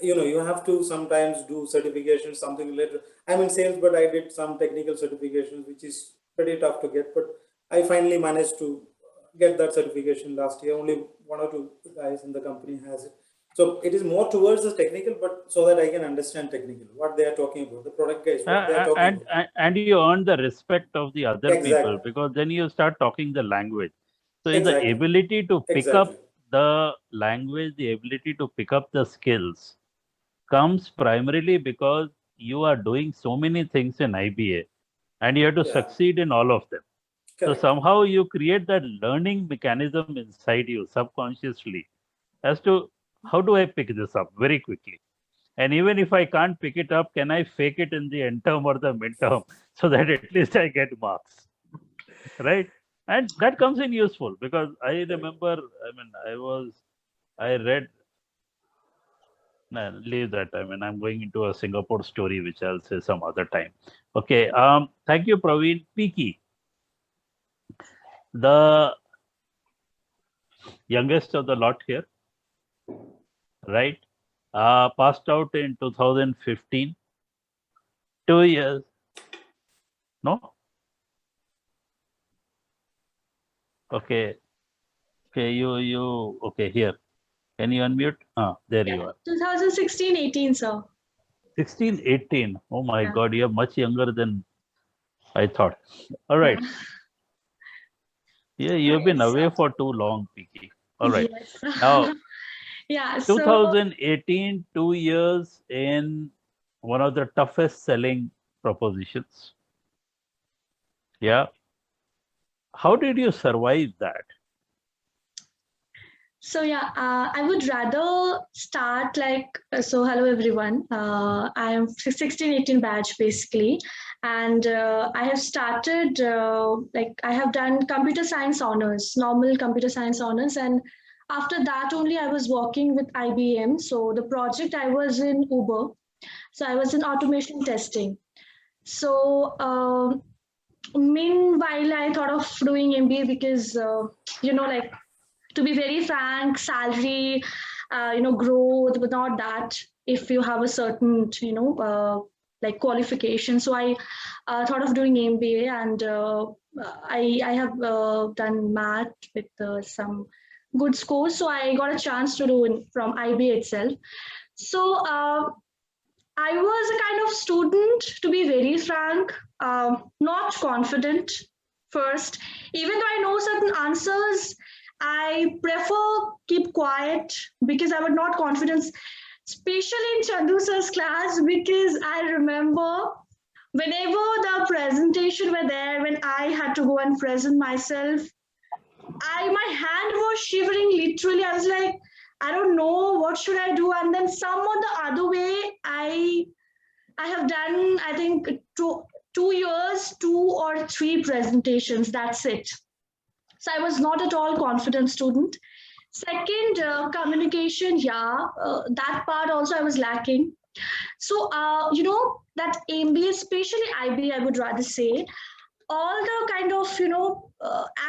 You have to sometimes do certifications, something related. I'm in sales, but I did some technical certifications, which is pretty tough to get. But I finally managed to get that certification last year. Only 1 or 2 guys in the company has it. So it is more towards the technical, but so that I can understand technical, what they are talking about, the product guys, what they are talking about.
And you earn the respect of the other people, because then you start talking the language. So the ability to pick up the language, the ability to pick up the skills comes primarily because you are doing so many things in IBA and you have to succeed in all of them. So somehow you create that learning mechanism inside you subconsciously as to how do I pick this up very quickly. And even if I can't pick it up, can I fake it in the end term or the midterm so that at least I get marks, right? And that comes in useful, because I remember, I read, leave that. I'm going into a Singapore story, which I'll say some other time. Okay. Thank you, Praveen. Piki, the youngest of the lot here, right? Passed out in 2015. 2 years. No? Okay. Okay, okay, here. Can you unmute? There you are.
2016-18, sir.
16-18. Oh my God, you're much younger than I thought. All right. Yeah, you've been away for too long, Piki. All right. Now, 2018, 2 years in one of the toughest selling propositions. Yeah. How did you survive that?
So yeah, I would rather start like, so hello everyone. I am 16-18 batch basically. And I have started, like I have done computer science honors, normal computer science honors. And after that only I was working with IBM. So the project I was in Uber. So I was in automation testing. So meanwhile, I thought of doing MBA because, like, to be very frank, salary, growth, but not that if you have a certain, like qualification. So I thought of doing MBA, and I have done math with some good scores. So I got a chance to do it from IBA itself. So I was a kind of student, to be very frank, not confident first. Even though I know certain answers, I prefer keep quiet because I was not confident, especially in Chandu sir's class, because I remember whenever the presentation were there, when I had to go and present myself, my hand was shivering literally. I was like, I don't know what should I do. And then some or the other way, I have done, I think, 2 years, 2 or 3 presentations. That's it. So I was not at all confident student. Second, communication, that part also I was lacking. So, that MBA, especially IB, I would rather say, all the kind of,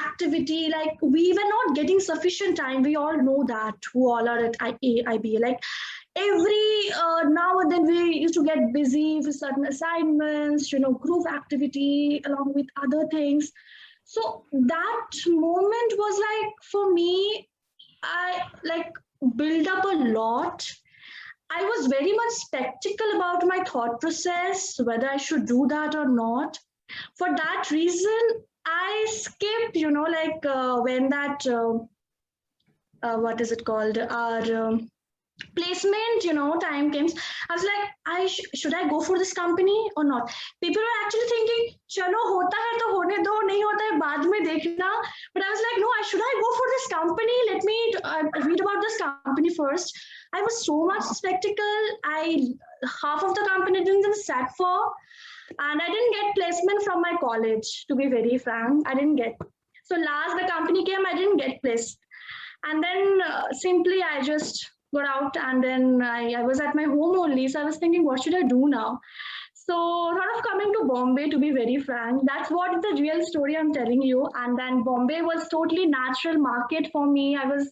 activity, like we were not getting sufficient time. We all know that, who all are at IB. Like every now and then we used to get busy with certain assignments, group activity along with other things. So that moment was like, for me, I like build up a lot. I was very much skeptical about my thought process, whether I should do that or not. For that reason, I skipped, when that, what is it called? Our placement, time came. I was like, should I go for this company or not? People were actually thinking, chalo, hota hai to hone do, nahi hota hai, baad mein dekhna. But I was like, no, should I go for this company? Let me read about this company first. I was so much skeptical. Half of the company didn't even sat for. And I didn't get placement from my college, to be very frank. I didn't get. So last the company came, I didn't get placed. And then simply I just got out, and then I was at my home only. So I was thinking, what should I do now? So thought of coming to Bombay, to be very frank. That's what the real story I'm telling you. And then Bombay was totally natural market for me. I was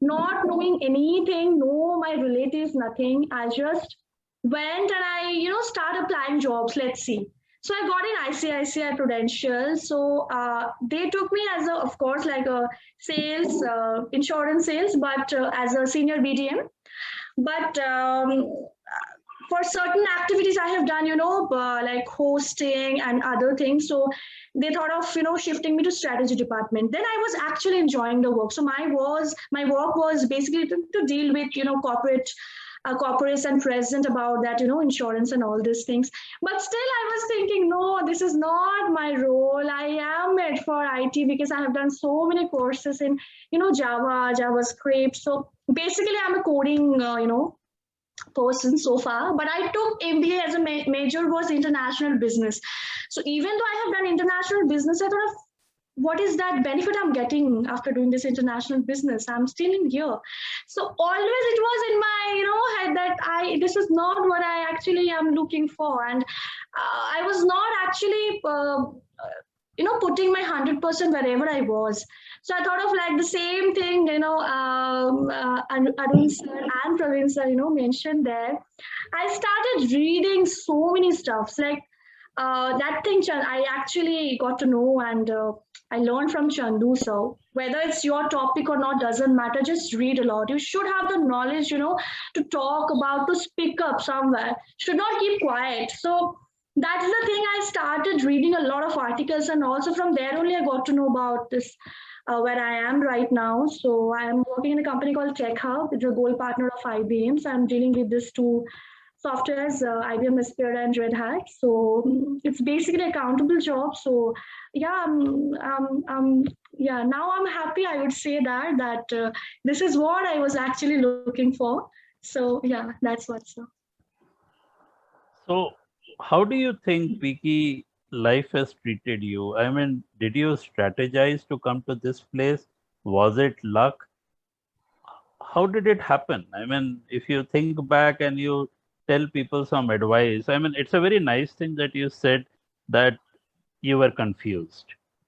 not knowing anything, no, my relatives, nothing. I just went and I, start applying jobs. Let's see. So I got in ICICI Prudential. So they took me as of course, like a sales, insurance sales, but as a senior BDM. But for certain activities I have done, like hosting and other things. So they thought of, shifting me to strategy department. Then I was actually enjoying the work. So my work was basically to deal with, corporates and present about that, insurance and all these things. But still I was thinking, no, this is not my role. I am made for IT because I have done so many courses in, Java, JavaScript. So basically I'm a coding, person so far. But I took MBA as a major was international business. So even though I have done international business, I thought of, what is that benefit I'm getting after doing this international business? I'm still in here. So always it was in my, head that this is not what I actually am looking for. And I was not actually, putting my 100% wherever I was. So I thought of like the same thing, Arun sir and Praveen sir, mentioned there. I started reading so many stuffs, like that thing I actually got to know, and I learned from Chandu. So whether it's your topic or not doesn't matter. Just read a lot. You should have the knowledge, to talk about, to speak up somewhere. Should not keep quiet. So that's the thing. I started reading a lot of articles, and also from there only I got to know about this. Where I am right now. So I'm working in a company called Tech Hub. It's a gold partner of IBM. So I'm dealing with these 2 softwares, IBM Aspera and Red Hat. So it's basically accountable job. So yeah, I'm yeah, now I'm happy. I would say that this is what I was actually looking for. So yeah, that's what's up.
So, how do you think, Vicky, life has treated you? I mean, did you strategize to come to this place? Was it luck? How did it happen? I mean, if you think back and you tell people some advice, I mean, it's a very nice thing that you said that you were confused.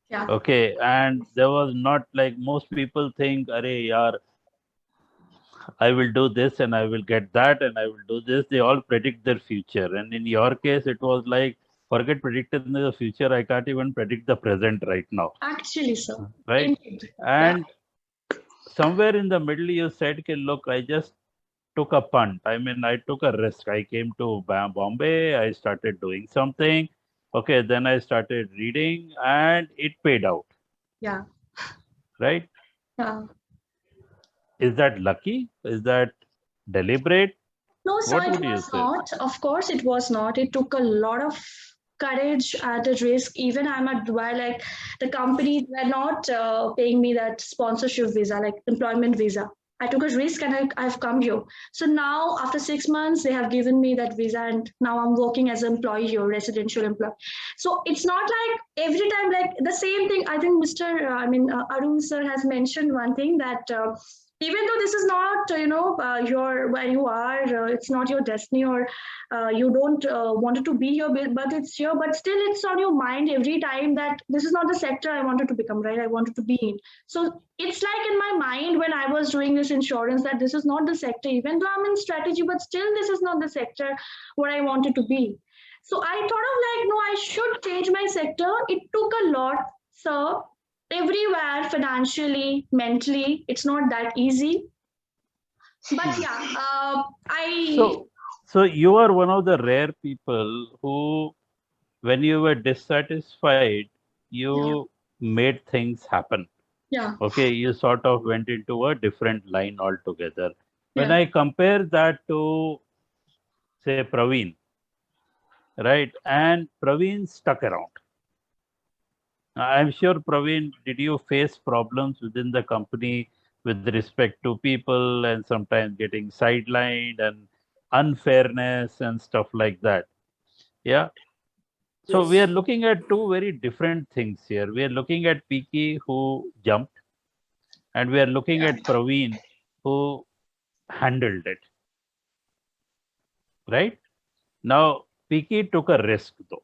Yeah.
Okay, and there was not like most people think, Arey, yaar, I will do this and I will get that and I will do this. They all predict their future. And in your case, it was like, forget predicting the future. I can't even predict the present right now.
Actually, sir.
Right.
Indeed.
And somewhere in the middle, you said, okay, look, I just took a punt. I mean, I took a risk. I came to Bombay. I started doing something. Okay, then I started reading and it paid out.
Yeah.
Right.
Yeah.
Is that lucky? Is that deliberate?
No, sir,
What
it
would you
was
say?
not. Of course, it was not. It took a lot of courage at a risk. Even I'm at Dubai, like the companies were not paying me that sponsorship visa, like employment visa. I took a risk and I've come here. So now, after 6 months, they have given me that visa, and now I'm working as an employee here, residential employee. So it's not like every time, like the same thing. I think Arun sir has mentioned one thing that. Even though this is not your where you are, it's not your destiny, or you don't want it to be here, but it's here, but still it's on your mind every time that this is not the sector I wanted to become, right? I wanted to be in. So it's like in my mind when I was doing this insurance that this is not the sector, even though I'm in strategy, but still this is not the sector what I wanted to be. So I thought of like, no, I should change my sector. It took a lot, sir, everywhere, financially, mentally. It's not that easy. But yeah,
So you are one of the rare people who, when you were dissatisfied, you made things happen.
Yeah.
Okay, you sort of went into a different line altogether. When
Yeah.
I compare that to, say, Praveen, right? And Praveen stuck around. I'm sure, Praveen, did you face problems within the company with respect to people and sometimes getting sidelined and unfairness and stuff like that? Yeah. So we are
Yes.
looking at two very different things here. We are looking at Piki who jumped, and we are looking at Praveen who handled it. Right? Now, Piki took a risk though.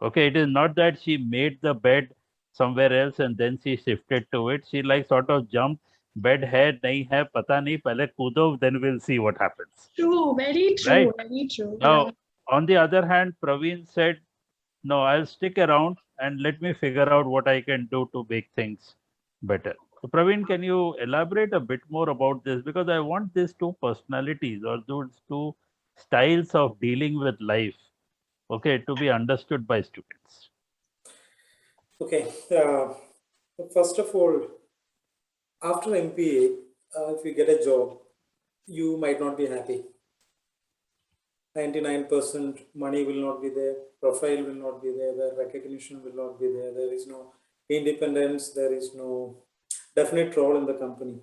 Okay, it is not that she made the bed somewhere else and then she shifted to it. She like sort of jumped, bed hai, nahi hai, pata nahi, pehle koodo, then we'll see what happens.
True, very true,
Right?
very true.
Now,
Yeah.
on the other hand, Praveen said, no, I'll stick around and let me figure out what I can do to make things better. So, Praveen, can you elaborate a bit more about this? Because I want these two personalities or those two styles of dealing with life, okay, to be understood by students.
Okay. First of all, after MPA, if you get a job, you might not be happy. 99% money will not be there, profile will not be there, the recognition will not be there, there is no independence, there is no definite role in the company.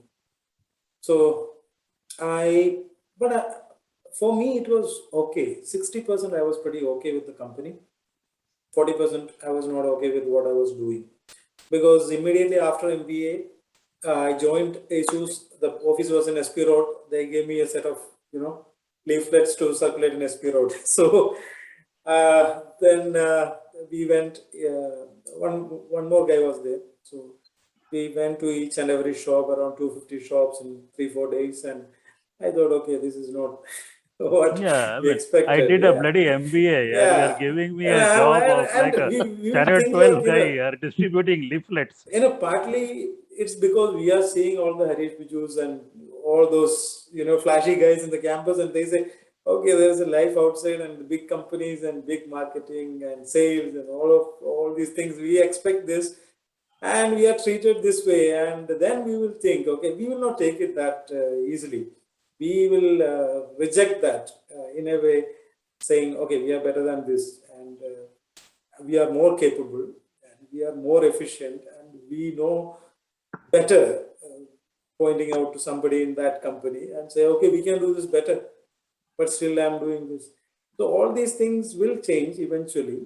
So for me, it was okay. 60% I was pretty okay with the company. 40% I was not okay with what I was doing. Because immediately after MBA, I joined ASUS. The office was in SP Road. They gave me a set of, leaflets to circulate in SP Road. So then we went, one more guy was there. So we went to each and every shop, around 250 shops in 3-4 days. And I thought, okay, this is not what
Yeah, I
we
mean, I
expected.
did a
Yeah.
bloody MBA. Yeah, you are
Yeah.
giving me
And,
a job of
and
like a
we would
Channel
think
12
like,
guy distributing leaflets.
partly it's because we are seeing all the Harish Bijus and all those, flashy guys in the campus, and they say, okay, there's a life outside and the big companies and big marketing and sales and all these things. We expect this and we are treated this way. And then we will think, okay, we will not take it that easily. We will reject that in a way, saying, okay, we are better than this and we are more capable and we are more efficient and we know better, pointing out to somebody in that company and say, okay, we can do this better, but still I'm doing this. So all these things will change eventually,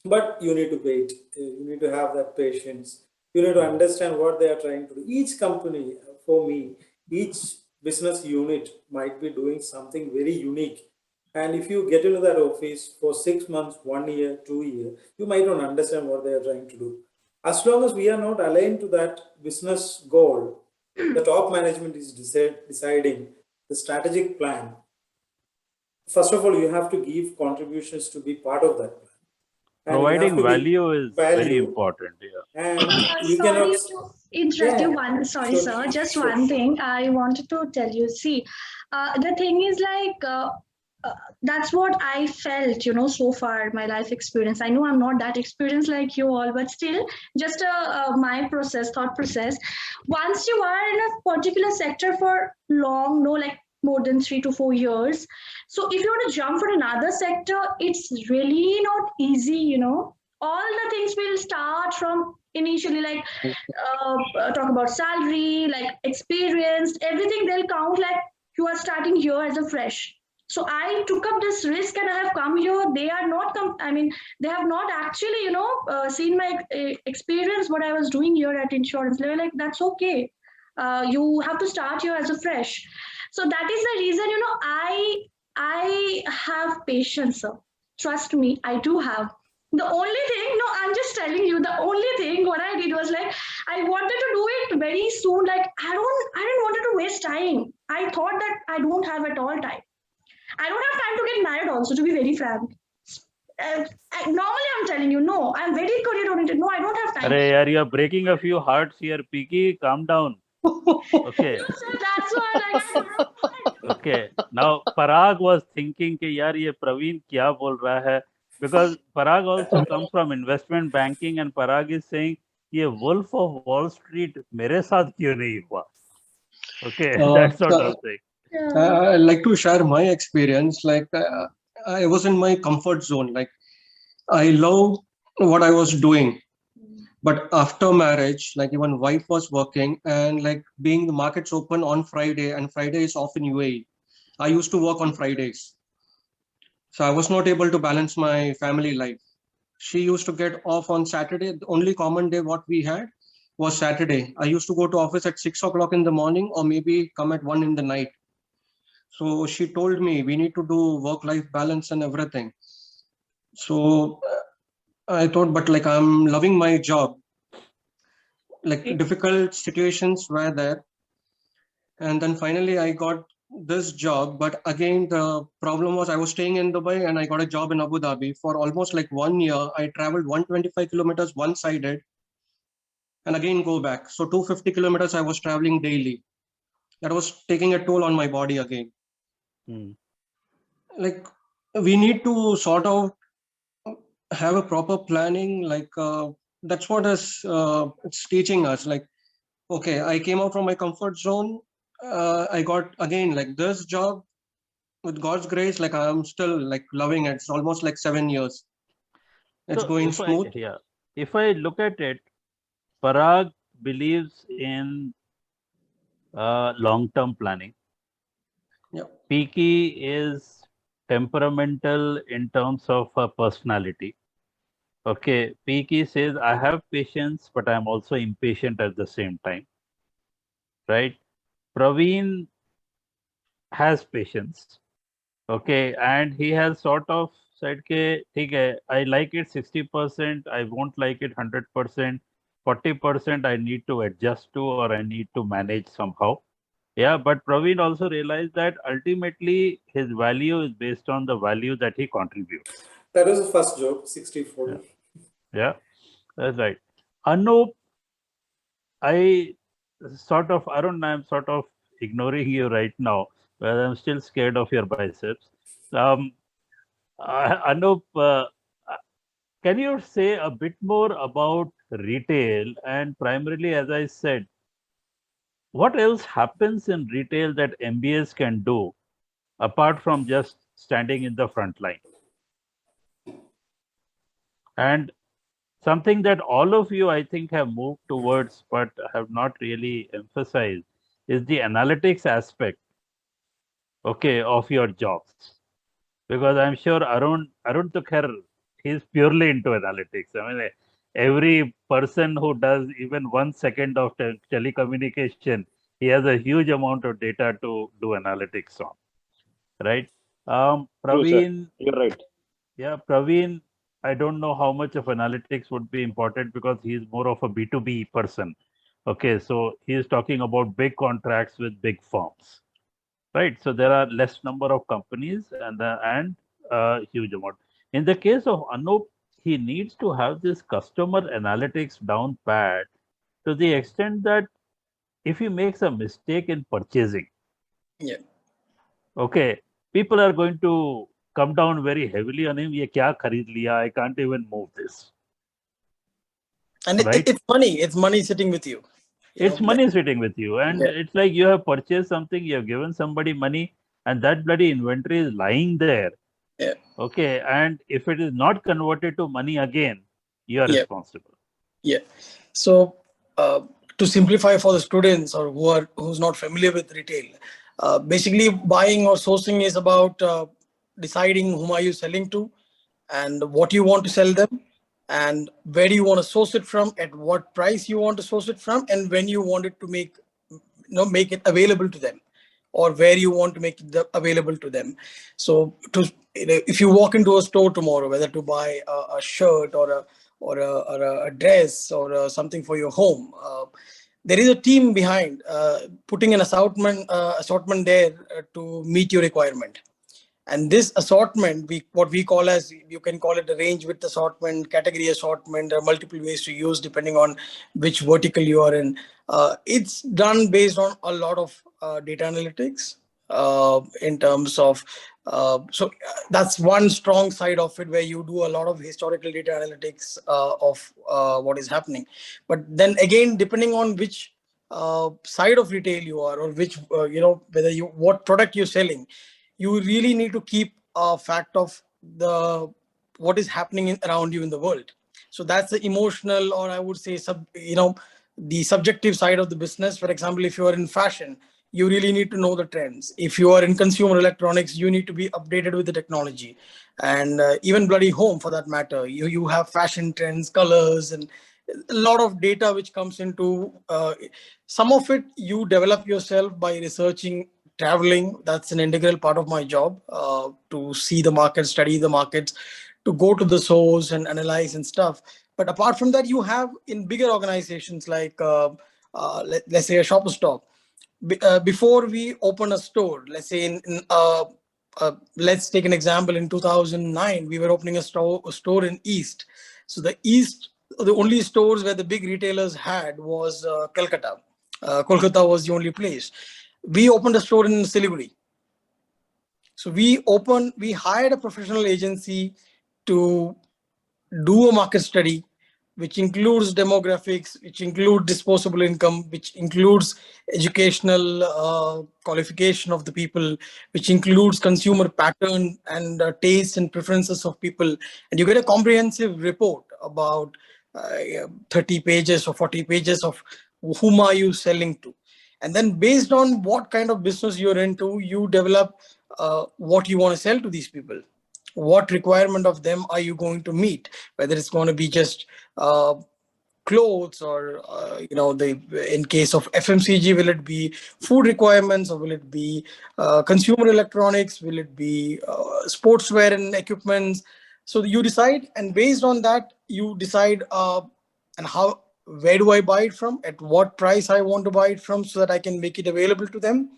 but you need to wait. You need to have that patience. You need to understand what they are trying to do. Each company, for me, each business unit might be doing something very unique. And if you get into that office for 6 months, 1 year, 2 years, you might not understand what they are trying to do. As long as we are not aligned to that business goal, the top management is deciding the strategic plan. First of all, you have to give contributions to be part of that plan. And you have
Providing
to be
value is very important. Yeah.
and you
Sorry
cannot.
to interrupt you.
Yeah,
Sorry,
sure,
sir. Just
sure.
one thing I wanted to tell you. See, the thing is like that's what I felt, so far my life experience. I know I'm not that experienced like you all, but still, just my thought process. Once you are in a particular sector for long, no, like more than 3 to 4 years. So if you want to jump for another sector, it's really not easy. All the things will start from initially, like talk about salary, like experience, everything they'll count like you are starting here as a fresh. So I took up this risk and I have come here. They are not they have not actually seen my experience, what I was doing here at insurance. They were like, that's okay, you have to start here as a fresh. So that is the reason, I have patience, sir. Trust me, I do have. The only thing, no, I'm just telling you, the only thing what I did was like, I wanted to do it very soon. Like, I didn't want to waste time. I thought that I don't have at all time. I don't have time to get married also, to be very frank. Normally, I'm telling you, no, I'm very career oriented. No, I don't have time.
Arey, yaar, you're breaking a few hearts here, Peaky. Calm down. Okay.
No, sir, that's what
Okay. Now, Parag was thinking कि यार ये Praveen क्या बोल रहा है? Because Parag also comes from investment banking, and Parag is saying ये Wolf of Wall Street मेरे साथ क्यों नहीं हुआ? Okay, that sort of thing.
I'd like to share my experience. Like I was in my comfort zone. Like I love what I was doing. But after marriage, like even wife was working and like being the markets open on Friday and Friday is off in UAE. I used to work on Fridays. So I was not able to balance my family life. She used to get off on Saturday. The only common day what we had was Saturday. I used to go to office at 6 o'clock in the morning or maybe come at 1 in the night. So she told me we need to do work-life balance and everything. So I thought, but like I'm loving my job. Like difficult situations were there. And then finally I got this job. But again, the problem was I was staying in Dubai and I got a job in Abu Dhabi for almost like 1 year. I traveled 125 kilometers one-sided and again go back. So 250 kilometers I was traveling daily. That was taking a toll on my body again. Like we need to sort of have a proper planning. Like that's what it's teaching us. Like, okay, I came out from my comfort zone. I got again like this job with God's grace. Like I'm still like loving it. It's almost like 7 years. It's going smooth.
If I look at it, Parag believes in long-term planning.
Yeah.
Peaky is temperamental in terms of personality. Okay, Peaky says, I have patience, but I'm also impatient at the same time. Right? Praveen has patience. Okay, and he has sort of said, okay, I like it 60%, I won't like it 100%, 40% I need to adjust to or I need to manage somehow. Yeah, but Praveen also realized that ultimately his value is based on the value that he contributes.
That was the first joke, 60-40.
Yeah, that's right. Anup, I'm sort of ignoring you right now, but I'm still scared of your biceps. Anup, can you say a bit more about retail and primarily, as I said, what else happens in retail that MBAs can do apart from just standing in the front line? And something that all of you, I think, have moved towards but have not really emphasized is the analytics aspect, okay, of your jobs. Because I'm sure Arun Tukhar, he's purely into analytics. I mean, every person who does even 1 second of telecommunication, he has a huge amount of data to do analytics on, right?
True, sir.
Praveen,
You're right.
yeah, Praveen, I don't know how much of analytics would be important because he's more of a B2B person. Okay, so he's talking about big contracts with big firms, right? So there are less number of companies and huge amount. In the case of Anup, he needs to have this customer analytics down pat to the extent that if he makes a mistake in purchasing,
Yeah.
okay, people are going to come down very heavily on him. Ye kya kharid liya? I can't even move this.
And
Right?
it's money. It's money sitting with you.
It's money sitting with you, and
Yeah.
it's like you have purchased something, you have given somebody money, and that bloody inventory is lying there.
Yeah.
Okay, and if it is not converted to money again, you are
Yeah.
responsible.
Yeah. So to simplify for the students or who's not familiar with retail, basically buying or sourcing is about deciding whom are you selling to and what you want to sell them and where do you want to source it from, at what price you want to source it from, and when you want it to make it available to them, or where you want to make it available to them. So if you walk into a store tomorrow, whether to buy a shirt or a dress or something for your home, there is a team behind putting an assortment there to meet your requirement. And this assortment, what we call as, you can call it a range width assortment, category assortment. There are multiple ways to use depending on which vertical you are in. It's done based on a lot of data analytics in terms of that's one strong side of it, where you do a lot of historical data analytics of what is happening. But then again, depending on which side of retail you are, or which whether what product you're selling, you really need to keep a fact of what is happening around you in the world. So that's the emotional, or I would say the subjective side of the business. For example, if you are in fashion, you really need to know the trends. If you are in consumer electronics, you need to be updated with the technology. And even bloody home, for that matter, you have fashion trends, colors, and a lot of data which comes into some of it you develop yourself by researching, traveling. That's an integral part of my job, to see the market, study the markets, to go to the source and analyze and stuff. But apart from that, you have in bigger organizations like let's say a Shopper Stop. Before we open a store, let's say let's take an example. In 2009, we were opening a store in East. So the only stores where the big retailers had was Calcutta. Kolkata was the only place. We opened a store in Siliguri. So we hired a professional agency to do a market study, which includes demographics, which include disposable income, which includes educational qualification of the people, which includes consumer pattern and tastes and preferences of people. And you get a comprehensive report about 30 pages or 40 pages of whom are you selling to. And then based on what kind of business you're into, you develop what you want to sell to these people. What requirement of them are you going to meet? Whether it's going to be just clothes, or in case of FMCG, will it be food requirements, or will it be consumer electronics? Will it be sportswear and equipments? So you decide, and based on that, you decide and where do I buy it from? At what price I want to buy it from, so that I can make it available to them,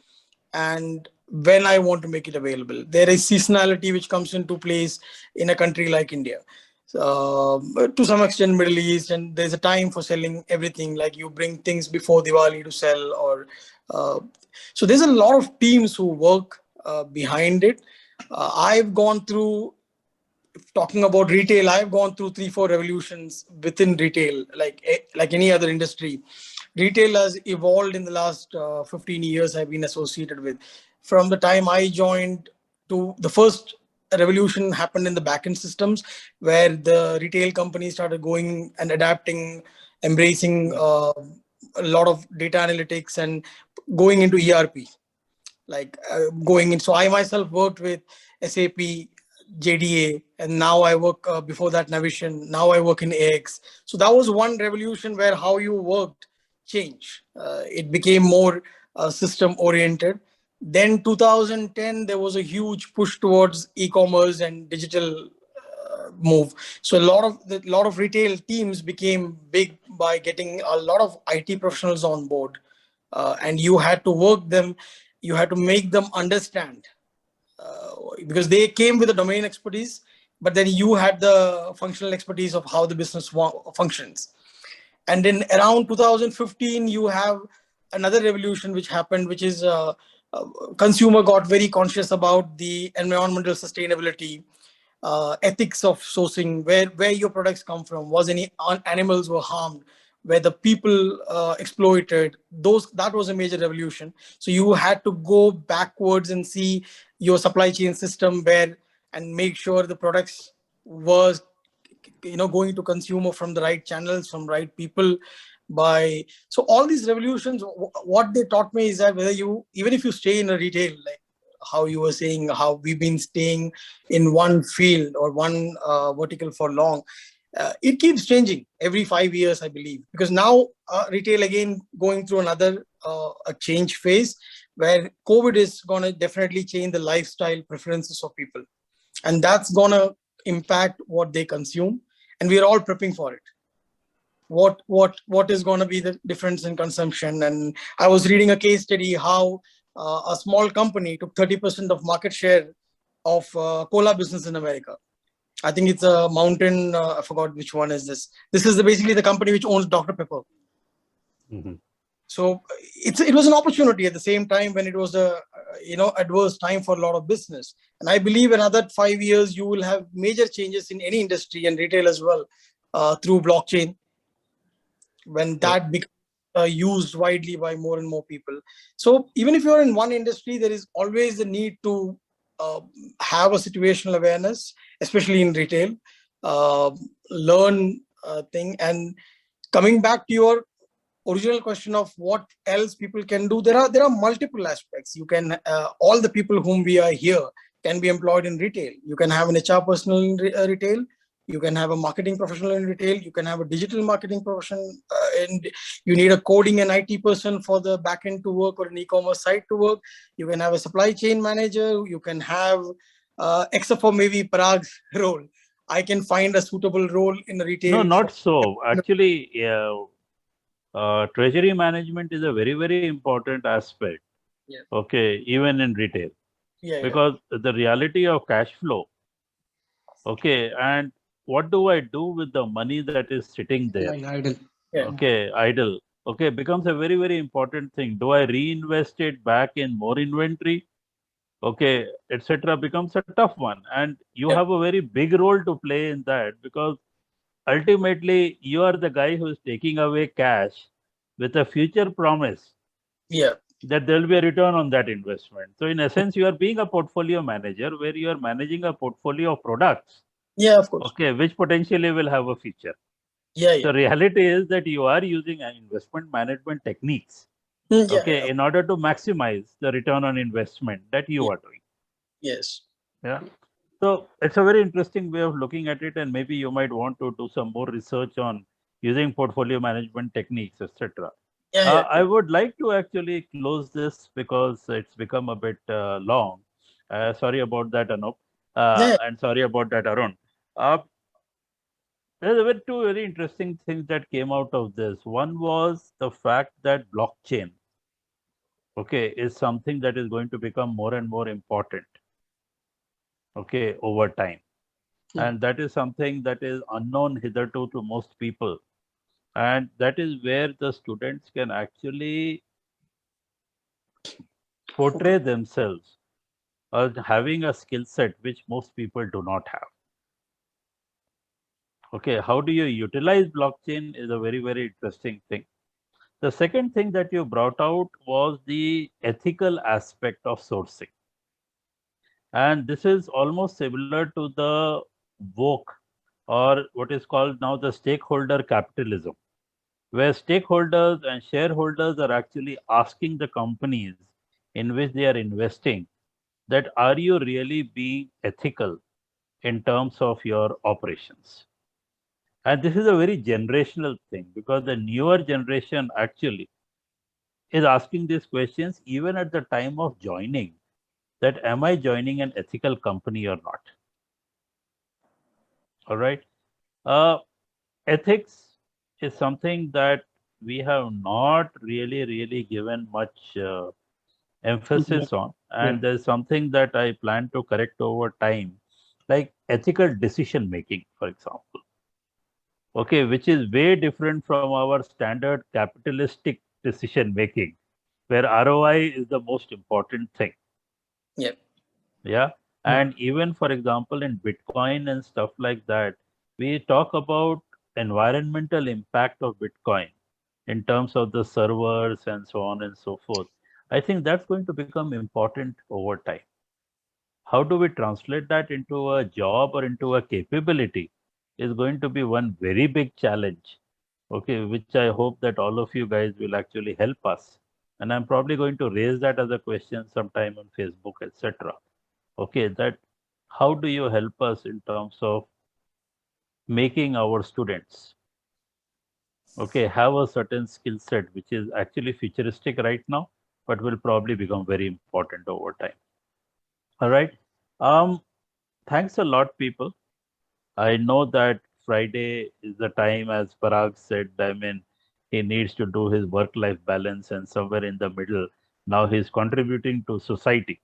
and when I want to make it available. There is seasonality which comes into place in a country like India. To some extent Middle East, and there's a time for selling everything, like you bring things before Diwali to sell, or so there's a lot of teams who work behind it. I've gone through, talking about retail, I've gone through 3-4 revolutions within retail, like any other industry. Retail has evolved in the last 15 years I've been associated with. From the time I joined to the first a revolution happened in the backend systems where the retail companies started going and adapting, embracing a lot of data analytics and going into ERP, like going in. So I myself worked with SAP, JDA, and now I work before that Navision. Now I work in AX. So that was one revolution where how you worked changed. It became more system oriented. Then 2010 there was a huge push towards e-commerce and digital move. So a lot of retail teams became big by getting a lot of IT professionals on board, and you had to work them. You had to make them understand, because they came with the domain expertise, but then you had the functional expertise of how the business functions. And then around 2015 you have another revolution which happened, which is consumer got very conscious about the environmental sustainability, ethics of sourcing, where your products come from, was any animals were harmed, where the people exploited those. That was a major revolution. So you had to go backwards and see your supply chain system where, and make sure the products was going to consumer from the right channels, from right people. By so all these revolutions, what they taught me is that whether you, even if you stay in a retail, like how you were saying, how we've been staying in one field or one vertical for long, it keeps changing every 5 years, I believe, because now retail again going through another a change phase where COVID is going to definitely change the lifestyle preferences of people, and that's going to impact what they consume, and we are all prepping for it. What is going to be the difference in consumption? And I was reading a case study how a small company took 30% of market share of cola business in America. I think it's a Mountain. I forgot which one is this. This is basically the company which owns Dr. Pepper.
Mhm.
So it was an opportunity at the same time when it was a adverse time for a lot of business. And I believe another 5 years you will have major changes in any industry and retail as well, through blockchain, when that becomes used widely by more and more people. So even if you're in one industry, there is always the need to have a situational awareness, especially in retail, learn thing. And coming back to your original question of what else people can do, there are multiple aspects. You can all the people whom we are here can be employed in retail. You can have an HR person in retail. You can have a marketing professional in retail. You can have a digital marketing professional, and you need a coding and IT person for the backend to work, or an e-commerce site to work. You can have a supply chain manager. You can have, except for maybe Parag's role, I can find a suitable role in the retail.
No, not so. Actually, treasury management is a very, very important aspect.
Yeah.
Okay, even in retail,
Yeah,
because the reality of cash flow. Okay, and what do I do with the money that is sitting there?
Idle.
Yeah.
Okay, idle. Okay, becomes a very, very important thing. Do I reinvest it back in more inventory? Okay, etc. becomes a tough one, and you
Yeah.
have a very big role to play in that, because ultimately you are the guy who is taking away cash with a future promise
Yeah.
that there will be a return on that investment. So in essence, you are being a portfolio manager where you are managing a portfolio of products,
Yeah, of course.
okay, which potentially will have a future.
Yeah, yeah.
The reality is that you are using an investment management techniques,
Yeah,
okay,
yeah.
in order to maximize the return on investment that you
Yeah.
are doing.
Yes.
Yeah. So it's a very interesting way of looking at it, and maybe you might want to do some more research on using portfolio management techniques, etc.
Yeah, yeah.
I would like to actually close this because it's become a bit long. Sorry about that, Anup,
Yeah.
and sorry about that, Arun. Uh, there were two very interesting things that came out of this. One was the fact that blockchain, okay, is something that is going to become more and more important, okay, over time.
Yeah.
And that is something that is unknown hitherto to most people. And that is where the students can actually portray themselves as having a skill set which most people do not have. Okay, how do you utilize blockchain is a very, very interesting thing. The second thing that you brought out was the ethical aspect of sourcing. And this is almost similar to the woke, or what is called now the stakeholder capitalism, where stakeholders and shareholders are actually asking the companies in which they are investing that are you really being ethical in terms of your operations? And this is a very generational thing, because the newer generation actually is asking these questions even at the time of joining, that am I joining an ethical company or not? All right. Ethics is something that we have not really given much emphasis on, and there's something that I plan to correct over time, like ethical decision making, for example. Okay, which is way different from our standard capitalistic decision making, where ROI is the most important thing.
Yeah.
Yeah. And even, for example, in Bitcoin and stuff like that, we talk about environmental impact of Bitcoin in terms of the servers and so on and so forth. I think that's going to become important over time. How do we translate that into a job or into a capability is going to be one very big challenge. Okay, which I hope that all of you guys will actually help us. And I'm probably going to raise that as a question sometime on Facebook, etc. Okay, that how do you help us in terms of making our students, okay, have a certain skill set which is actually futuristic right now, but will probably become very important over time. All right. Thanks a lot, people. I know that Friday is the time, as Parag said, I mean, he needs to do his work-life balance, and somewhere in the middle, now he's contributing to society.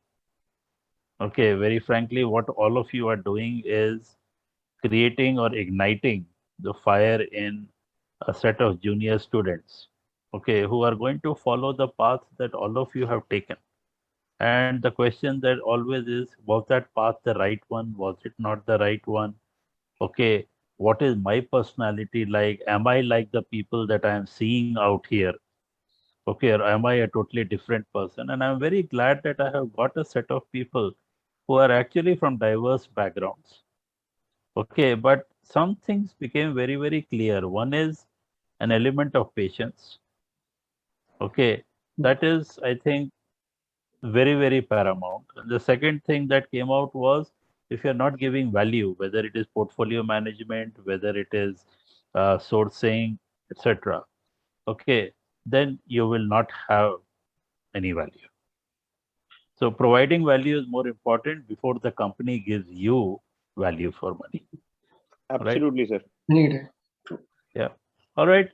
Okay, very frankly, what all of you are doing is creating or igniting the fire in a set of junior students, okay, who are going to follow the path that all of you have taken. And the question that always is, was that path the right one? Was it not the right one? Okay, what is my personality like? Am I like the people that I am seeing out here? Okay, or am I a totally different person? And I'm very glad that I have got a set of people who are actually from diverse backgrounds. Okay, but some things became very clear. One is an element of patience. Okay, that is, I think, very paramount. And the second thing that came out was, if you're not giving value, whether it is portfolio management, whether it is sourcing, etc., okay, then you will not have any value. So providing value is more important before the company gives you value for money.
Absolutely,
Right?
sir.
Yeah. All right.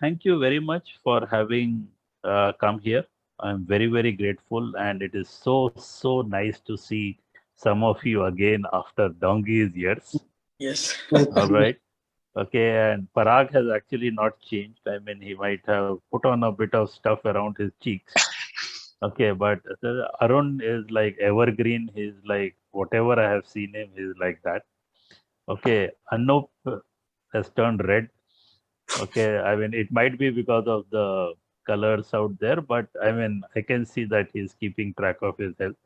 Thank you very much for having come here. I'm very grateful, and it is so nice to see some of you again after donkey's years.
Yes.
All right. Okay, and Parag has actually not changed. I mean, he might have put on a bit of stuff around his cheeks. Okay, but Arun is like evergreen. He's like, whatever I have seen him, he's like that. Okay, Anup has turned red. Okay, I mean, it might be because of the colors out there, but I mean, I can see that he's keeping track of his health.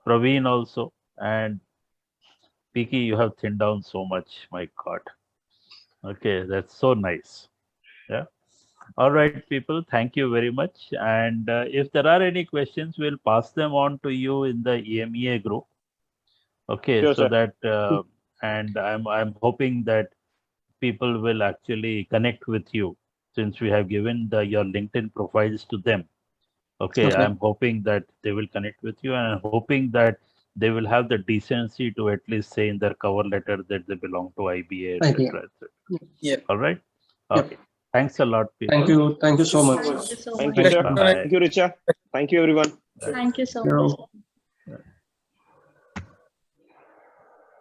Praveen also, and Piki, you have thinned down so much, my God. Okay, that's so nice. Yeah. All right, people, thank you very much. And if there are any questions, we'll pass them on to you in the EMEA group. Okay,
Sure,
so
sir.
that, and I'm hoping that people will actually connect with you, since we have given your LinkedIn profiles to them. Okay, I'm hoping that they will connect with you, and I'm hoping that they will have the decency to at least say in their cover letter that they belong to IBA, etc.
Yeah.
All right. Okay.
Yep.
Thank you a lot, people.
Thank you so much.
Thank you so
Thank
much.
you, sir.
Bye.
Thank you, Richa. Thank you, everyone.
Thank you so
Hello.
much.